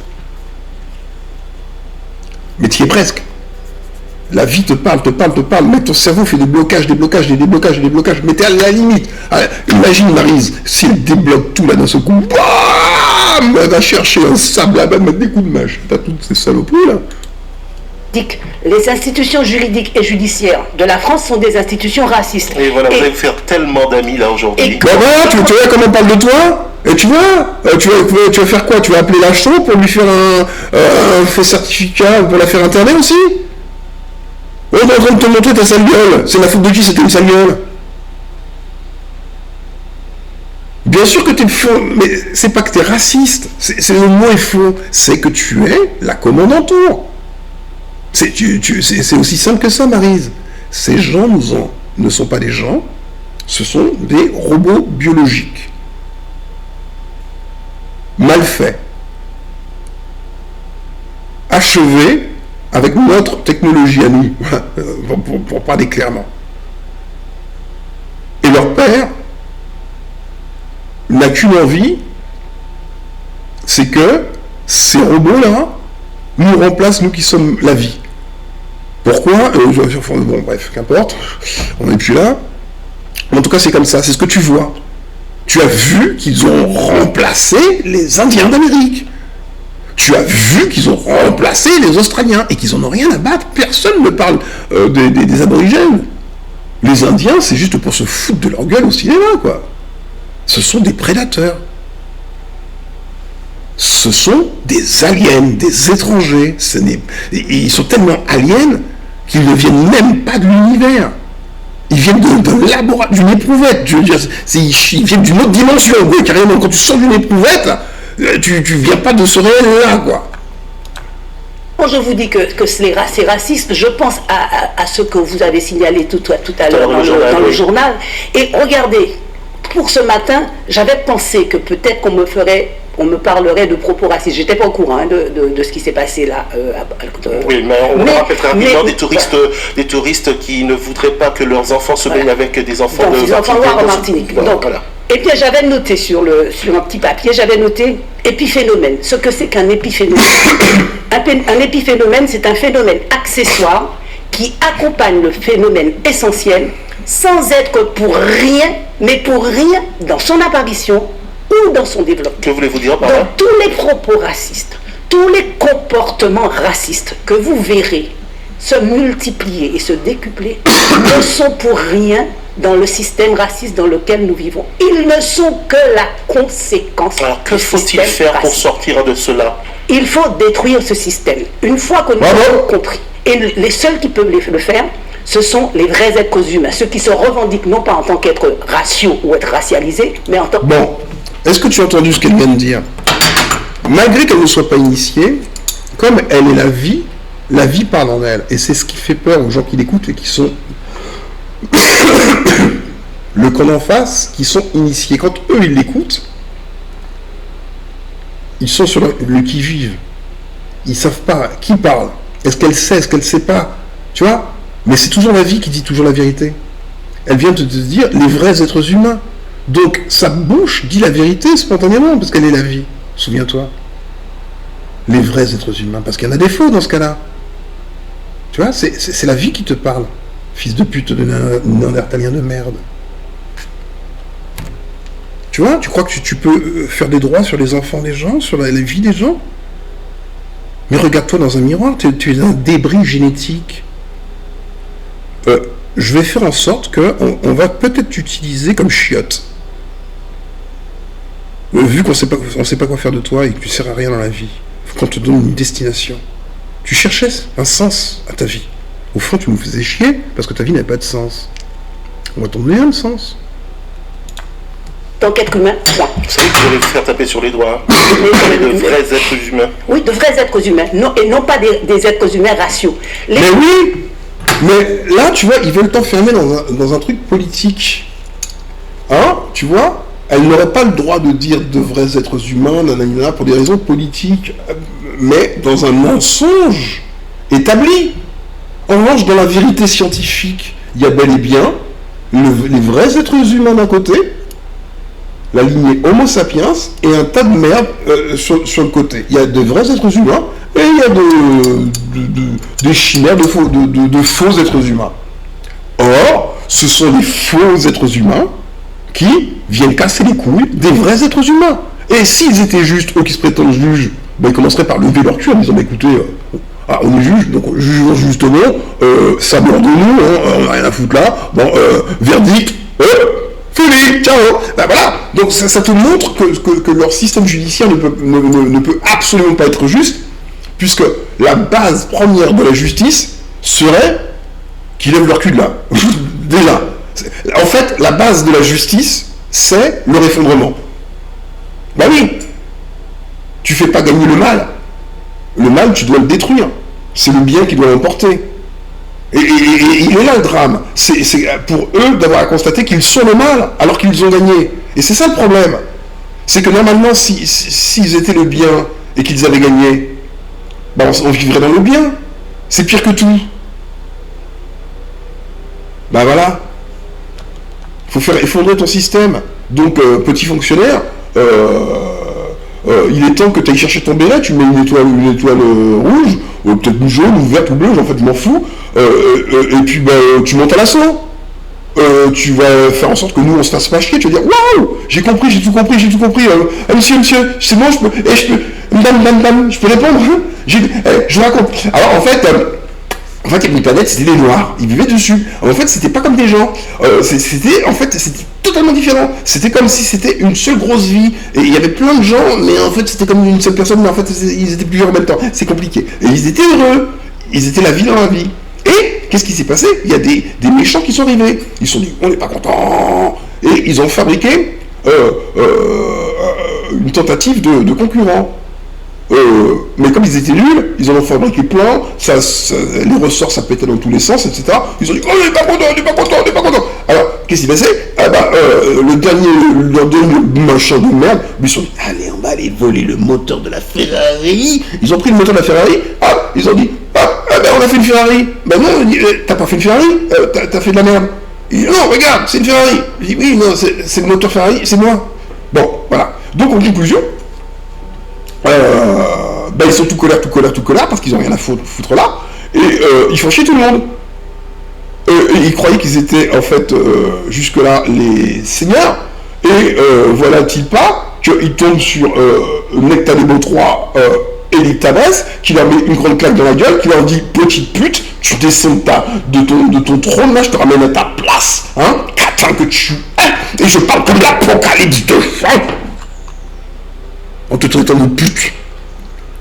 Mais tu y es presque. La vie te parle, mais ton cerveau fait des blocages. Mais t'es à la limite. Imagine Maryse, si elle débloque tout là d'un seul coup, bam, elle va chercher un sable, elle va mettre des coups de mèche. T'as toutes ces saloperies là. Les institutions juridiques et judiciaires de la France sont des institutions racistes. Et voilà, vous allez vous faire tellement d'amis là aujourd'hui. Bah voilà, tu vois comment on parle de toi. Et tu vas faire quoi? Tu vas appeler la chaux pour lui faire un faux certificat pour la faire interner aussi? On est en train de te montrer ta sale gueule. C'est la faute de qui c'était une sale gueule? Bien sûr que tu es faux, mais c'est pas que tu es raciste. C'est le mot est faux. C'est que tu es la commande en tour. C'est aussi simple que ça, Maryse. Ces gens ne sont pas des gens, ce sont des robots biologiques. Mal faits. Achevés avec notre technologie à nous, pour parler clairement. Et leur père n'a qu'une envie, c'est que ces robots-là nous remplacent, nous qui sommes la vie. Pourquoi bon, bref, qu'importe, on n'est plus là. En tout cas, c'est comme ça, c'est ce que tu vois. Tu as vu qu'ils ont remplacé les Indiens d'Amérique. Tu as vu qu'ils ont remplacé les Australiens et qu'ils n'en ont rien à battre. Personne ne parle des aborigènes. Les Indiens, c'est juste pour se foutre de leur gueule au cinéma, quoi. Ce sont des prédateurs. Ce sont des aliens, des étrangers. Ils sont tellement aliens qu'ils ne viennent même pas de l'univers. Ils viennent d'un laboratoire, d'une éprouvette. Je veux dire, ils viennent d'une autre dimension, quoi, carrément. Quand tu sors d'une éprouvette, là, tu viens pas de ce réel-là, quoi. Quand je vous dis que c'est raciste, je pense à ce que vous avez signalé tout à l'heure dans le journal. Et regardez, pour ce matin, j'avais pensé que peut-être on me parlerait de propos racistes. J'étais pas au courant de ce qui s'est passé là. Oui, mais on rappelle très rapidement des touristes qui ne voudraient pas que leurs enfants se baignent avec des enfants des enfants noirs en Martinique. Donc, voilà. Et puis j'avais noté sur un petit papier, j'avais noté épiphénomène. Ce que c'est qu'un épiphénomène. Un épiphénomène, c'est un phénomène accessoire qui accompagne le phénomène essentiel sans être pour rien, mais pour rien dans son apparition ou dans son développement. Que voulez-vous dire par là? là? Donc tous les propos racistes, tous les comportements racistes que vous verrez se multiplier et se décupler ne sont pour rien dans le système raciste dans lequel nous vivons. Ils ne sont que la conséquence. Alors que faut-il faire pour sortir de cela? Il faut détruire ce système. Une fois que nous avons compris, et les seuls qui peuvent le faire, ce sont les vrais êtres humains, ceux qui se revendiquent non pas en tant qu'êtres raciaux ou être racialisés, mais en tant que... Bon, est-ce que tu as entendu ce qu'elle vient de dire? Malgré qu'elle ne soit pas initiée, comme elle est la vie parle en elle. Et c'est ce qui fait peur aux gens qui l'écoutent et qui sont le camp en face, qui sont initiés. Quand eux, ils l'écoutent, ils sont sur le qui-vive. Ils savent pas qui parle. Est-ce qu'elle sait, est-ce qu'elle sait pas? Tu vois? Mais c'est toujours la vie qui dit toujours la vérité. Elle vient de te dire les vrais êtres humains. Donc sa bouche dit la vérité spontanément parce qu'elle est la vie. Souviens-toi. Les vrais êtres humains. Parce qu'il y en a des faux dans ce cas-là. Tu vois, c'est la vie qui te parle. Fils de pute de néandertalien de merde. Tu vois, tu crois que tu peux faire des droits sur les enfants des gens, sur la vie des gens? Mais regarde-toi dans un miroir, tu es un débris génétique. Je vais faire en sorte qu'on va peut-être t'utiliser comme chiotte. Vu qu'on ne sait pas quoi faire de toi et que tu ne sers à rien dans la vie, il faut qu'on te donne une destination. Tu cherchais un sens à ta vie. Au fond, tu nous faisais chier parce que ta vie n'avait pas de sens. On va t'en donner un sens. Donc être humain, point. Vous savez que vous allez vous faire taper sur les doigts. De vrais êtres humains. Oui, de vrais êtres humains, non, et non pas des êtres humains raciaux. Mais oui. Mais là, tu vois, ils veulent t'enfermer dans un truc politique. Hein? Tu vois? Elle n'aurait pas le droit de dire de vrais êtres humains, nanana, pour des raisons politiques, mais dans un mensonge établi. En revanche, dans la vérité scientifique, il y a bel et bien les vrais êtres humains d'un côté, la lignée Homo sapiens, et un tas de merde sur le côté. Il y a de vrais êtres humains, et il y a des chimères de faux êtres humains. Or, ce sont les faux êtres humains qui viennent casser les couilles des vrais êtres humains. Et s'ils étaient justes, eux qui se prétendent juges, ben ils commenceraient par lever leur cul en disant, écoutez, on est juge, donc jugeons justement, ça mord de nous, on n'a rien à foutre là, bon, verdict, fini, ciao. Ben voilà, donc ça te montre que leur système judiciaire ne peut absolument pas être juste, puisque la base première de la justice serait qu'ils lèvent leur cul de là. Déjà. En fait, la base de la justice, c'est leur effondrement. Ben oui. Tu fais pas gagner le mal. Le mal, tu dois le détruire. C'est le bien qui doit l'emporter. Et il est là le drame. C'est pour eux d'avoir à constater qu'ils sont le mal, alors qu'ils ont gagné. Et c'est ça le problème. C'est que normalement, s'ils étaient le bien et qu'ils avaient gagné, ben on vivrait dans le bien. C'est pire que tout. Ben voilà. Il faut faire effondrer ton système. Donc, petit fonctionnaire, il est temps que tu ailles chercher ton béret, tu mets une étoile rouge, ou peut-être une jaune, ou verte, ou bleue, en fait, je m'en fous, et puis tu montes à l'assaut. Tu vas faire en sorte que nous, on se fasse pas chier, tu vas dire, waouh, j'ai compris, j'ai tout compris, monsieur, c'est bon, je peux, je peux répondre, je vous raconte. Alors, en fait, il y avait une planète, c'était des noirs, ils vivaient dessus. En fait, c'était pas comme des gens. C'était totalement différent. C'était comme si c'était une seule grosse vie. Et il y avait plein de gens, mais en fait, c'était comme une seule personne, mais en fait, ils étaient plusieurs en même temps. C'est compliqué. Et ils étaient heureux. Ils étaient la vie dans la vie. Et qu'est-ce qui s'est passé? Il y a des méchants qui sont arrivés. Ils se sont dit, on n'est pas contents. Et ils ont fabriqué une tentative de concurrent. Mais comme ils étaient nuls, ils en ont fabriqué plein, les ressorts ça pétait dans tous les sens, etc. Ils ont dit, oh, on n'est pas content. Alors, qu'est-ce qui s'est passé? Le dernier machin de merde, ils se sont dit, allez, on va aller voler le moteur de la Ferrari. Ils ont pris le moteur de la Ferrari, ils ont dit, on a fait une Ferrari. Ben non, t'as pas fait une Ferrari, t'as fait de la merde. Dit, non, regarde, c'est une Ferrari. Je dis, oui, non, c'est le moteur Ferrari, c'est moi. Bon, voilà. Donc, en conclusion, ils sont tout colère parce qu'ils ont rien à foutre là et ils font chier tout le monde et ils croyaient qu'ils étaient en fait jusque là les seigneurs et voilà-t-il pas qu'ils tombent sur Nectanebo 3 et Tabès qui leur met une grande claque dans la gueule, qui leur dit petite pute, tu descends de ton trône là, je te ramène à ta place, hein, qu'attends que tu es, et je parle comme l'apocalypse de fin en te traitant de pute,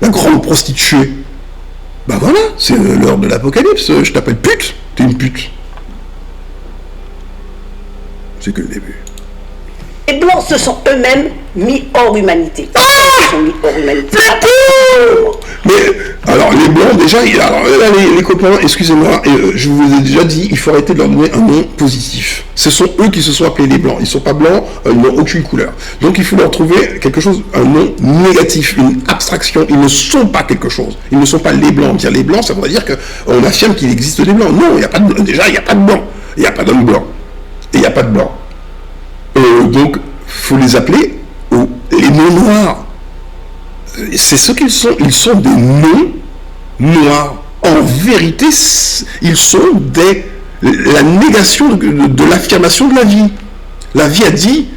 la grande prostituée. Ben voilà, c'est l'heure de l'apocalypse, je t'appelle pute, t'es une pute. C'est que le début. Les Blancs se sont eux-mêmes mis hors humanité. Ils se sont mis hors humanité. Mais, alors, les blancs, déjà, alors, là, les copains, excusez-moi, je vous ai déjà dit, il faut arrêter de leur donner un nom positif. Ce sont eux qui se sont appelés les blancs. Ils ne sont pas blancs, ils n'ont aucune couleur. Donc, il faut leur trouver quelque chose, un nom négatif, une abstraction. Ils ne sont pas quelque chose. Ils ne sont pas les blancs. Dire les blancs, ça voudrait dire qu'on affirme qu'il existe des blancs. Non, il n'y a pas de, déjà, il n'y a pas de blanc. Il n'y a pas d'homme blanc. Et il n'y a pas de blanc. Donc, il faut les appeler les noms noirs. C'est ce qu'ils sont. Ils sont des noms noirs. En vérité, ils sont la négation de l'affirmation de la vie. La vie a dit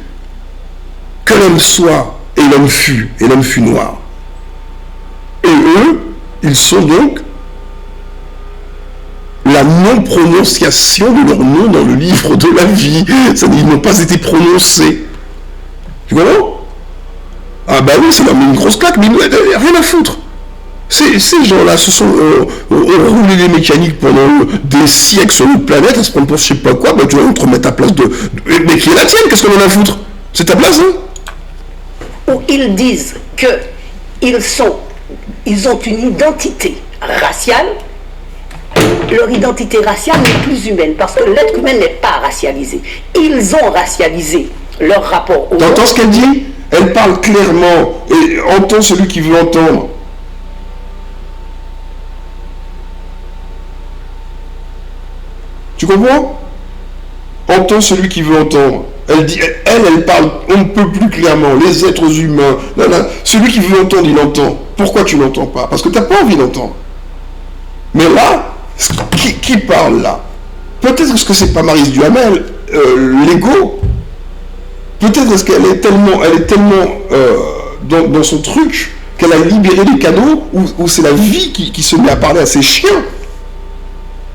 que l'homme soit, et l'homme fut noir. Et eux, ils sont donc la non-prononciation de leur nom dans le livre de la vie. Ils n'ont pas été prononcés. Tu comprends? Ah bah oui, ça leur met une grosse claque, mais rien à foutre. Ces gens-là ont roulé les mécaniques pendant des siècles sur notre planète à se prendre pour je sais pas quoi, bah tu vas te remettre à place de... Mais qui est la tienne? Qu'est-ce qu'on en a à foutre? C'est ta place, hein? Où ils disent qu'ils ont une identité raciale. Leur identité raciale n'est plus humaine, parce que l'être humain n'est pas racialisé. Ils ont racialisé leur rapport au... T'entends ce qu'elle dit? Elle parle clairement, et entend celui qui veut entendre. Tu comprends? Entend celui qui veut entendre. Elle dit, elle parle, on ne peut plus clairement, les êtres humains. Celui qui veut entendre, il entend. Pourquoi tu n'entends pas? Parce que tu n'as pas envie d'entendre. Mais là, qui parle là? Peut-être que c'est pas Maryse Duhamel, l'ego. Peut-être parce qu'elle est tellement dans son truc qu'elle a libéré les canaux où c'est la vie qui se met à parler à ses chiens.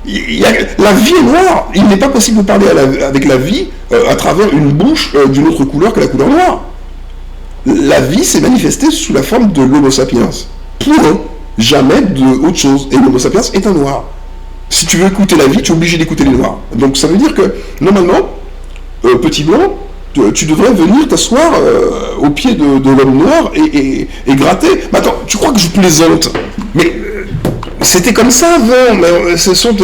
La vie est noire. Il n'est pas possible de parler avec la vie à travers une bouche d'une autre couleur que la couleur noire. La vie s'est manifestée sous la forme de l'Homo sapiens. Point. Jamais de autre chose. Et l'Homo sapiens est un noir. Si tu veux écouter la vie, tu es obligé d'écouter les noirs. Donc ça veut dire que, normalement, petit blanc, tu devrais venir t'asseoir au pied de l'homme noir et gratter. Mais attends, tu crois que je plaisante? Mais c'était comme ça avant. Mais ce sont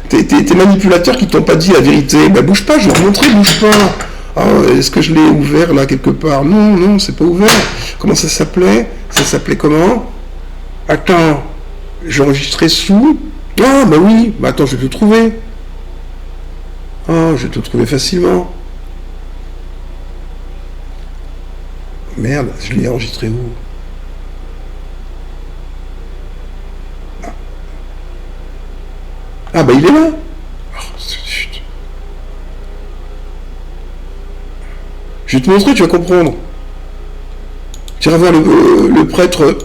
tes manipulateurs qui t'ont pas dit la vérité. Ben bouge pas, je vais te montrer, bouge pas. Oh, est-ce que je l'ai ouvert là quelque part? Non, c'est pas ouvert. Comment ça s'appelait? Ça s'appelait comment? Attends, j'ai enregistré sous. Ah bah oui, bah attends, je vais te trouver. Oh, je vais te trouver facilement. Merde, je l'ai enregistré où? Ah bah il est là. Oh, chut. Je vais te montrer, tu vas comprendre. Tu vas voir le prêtre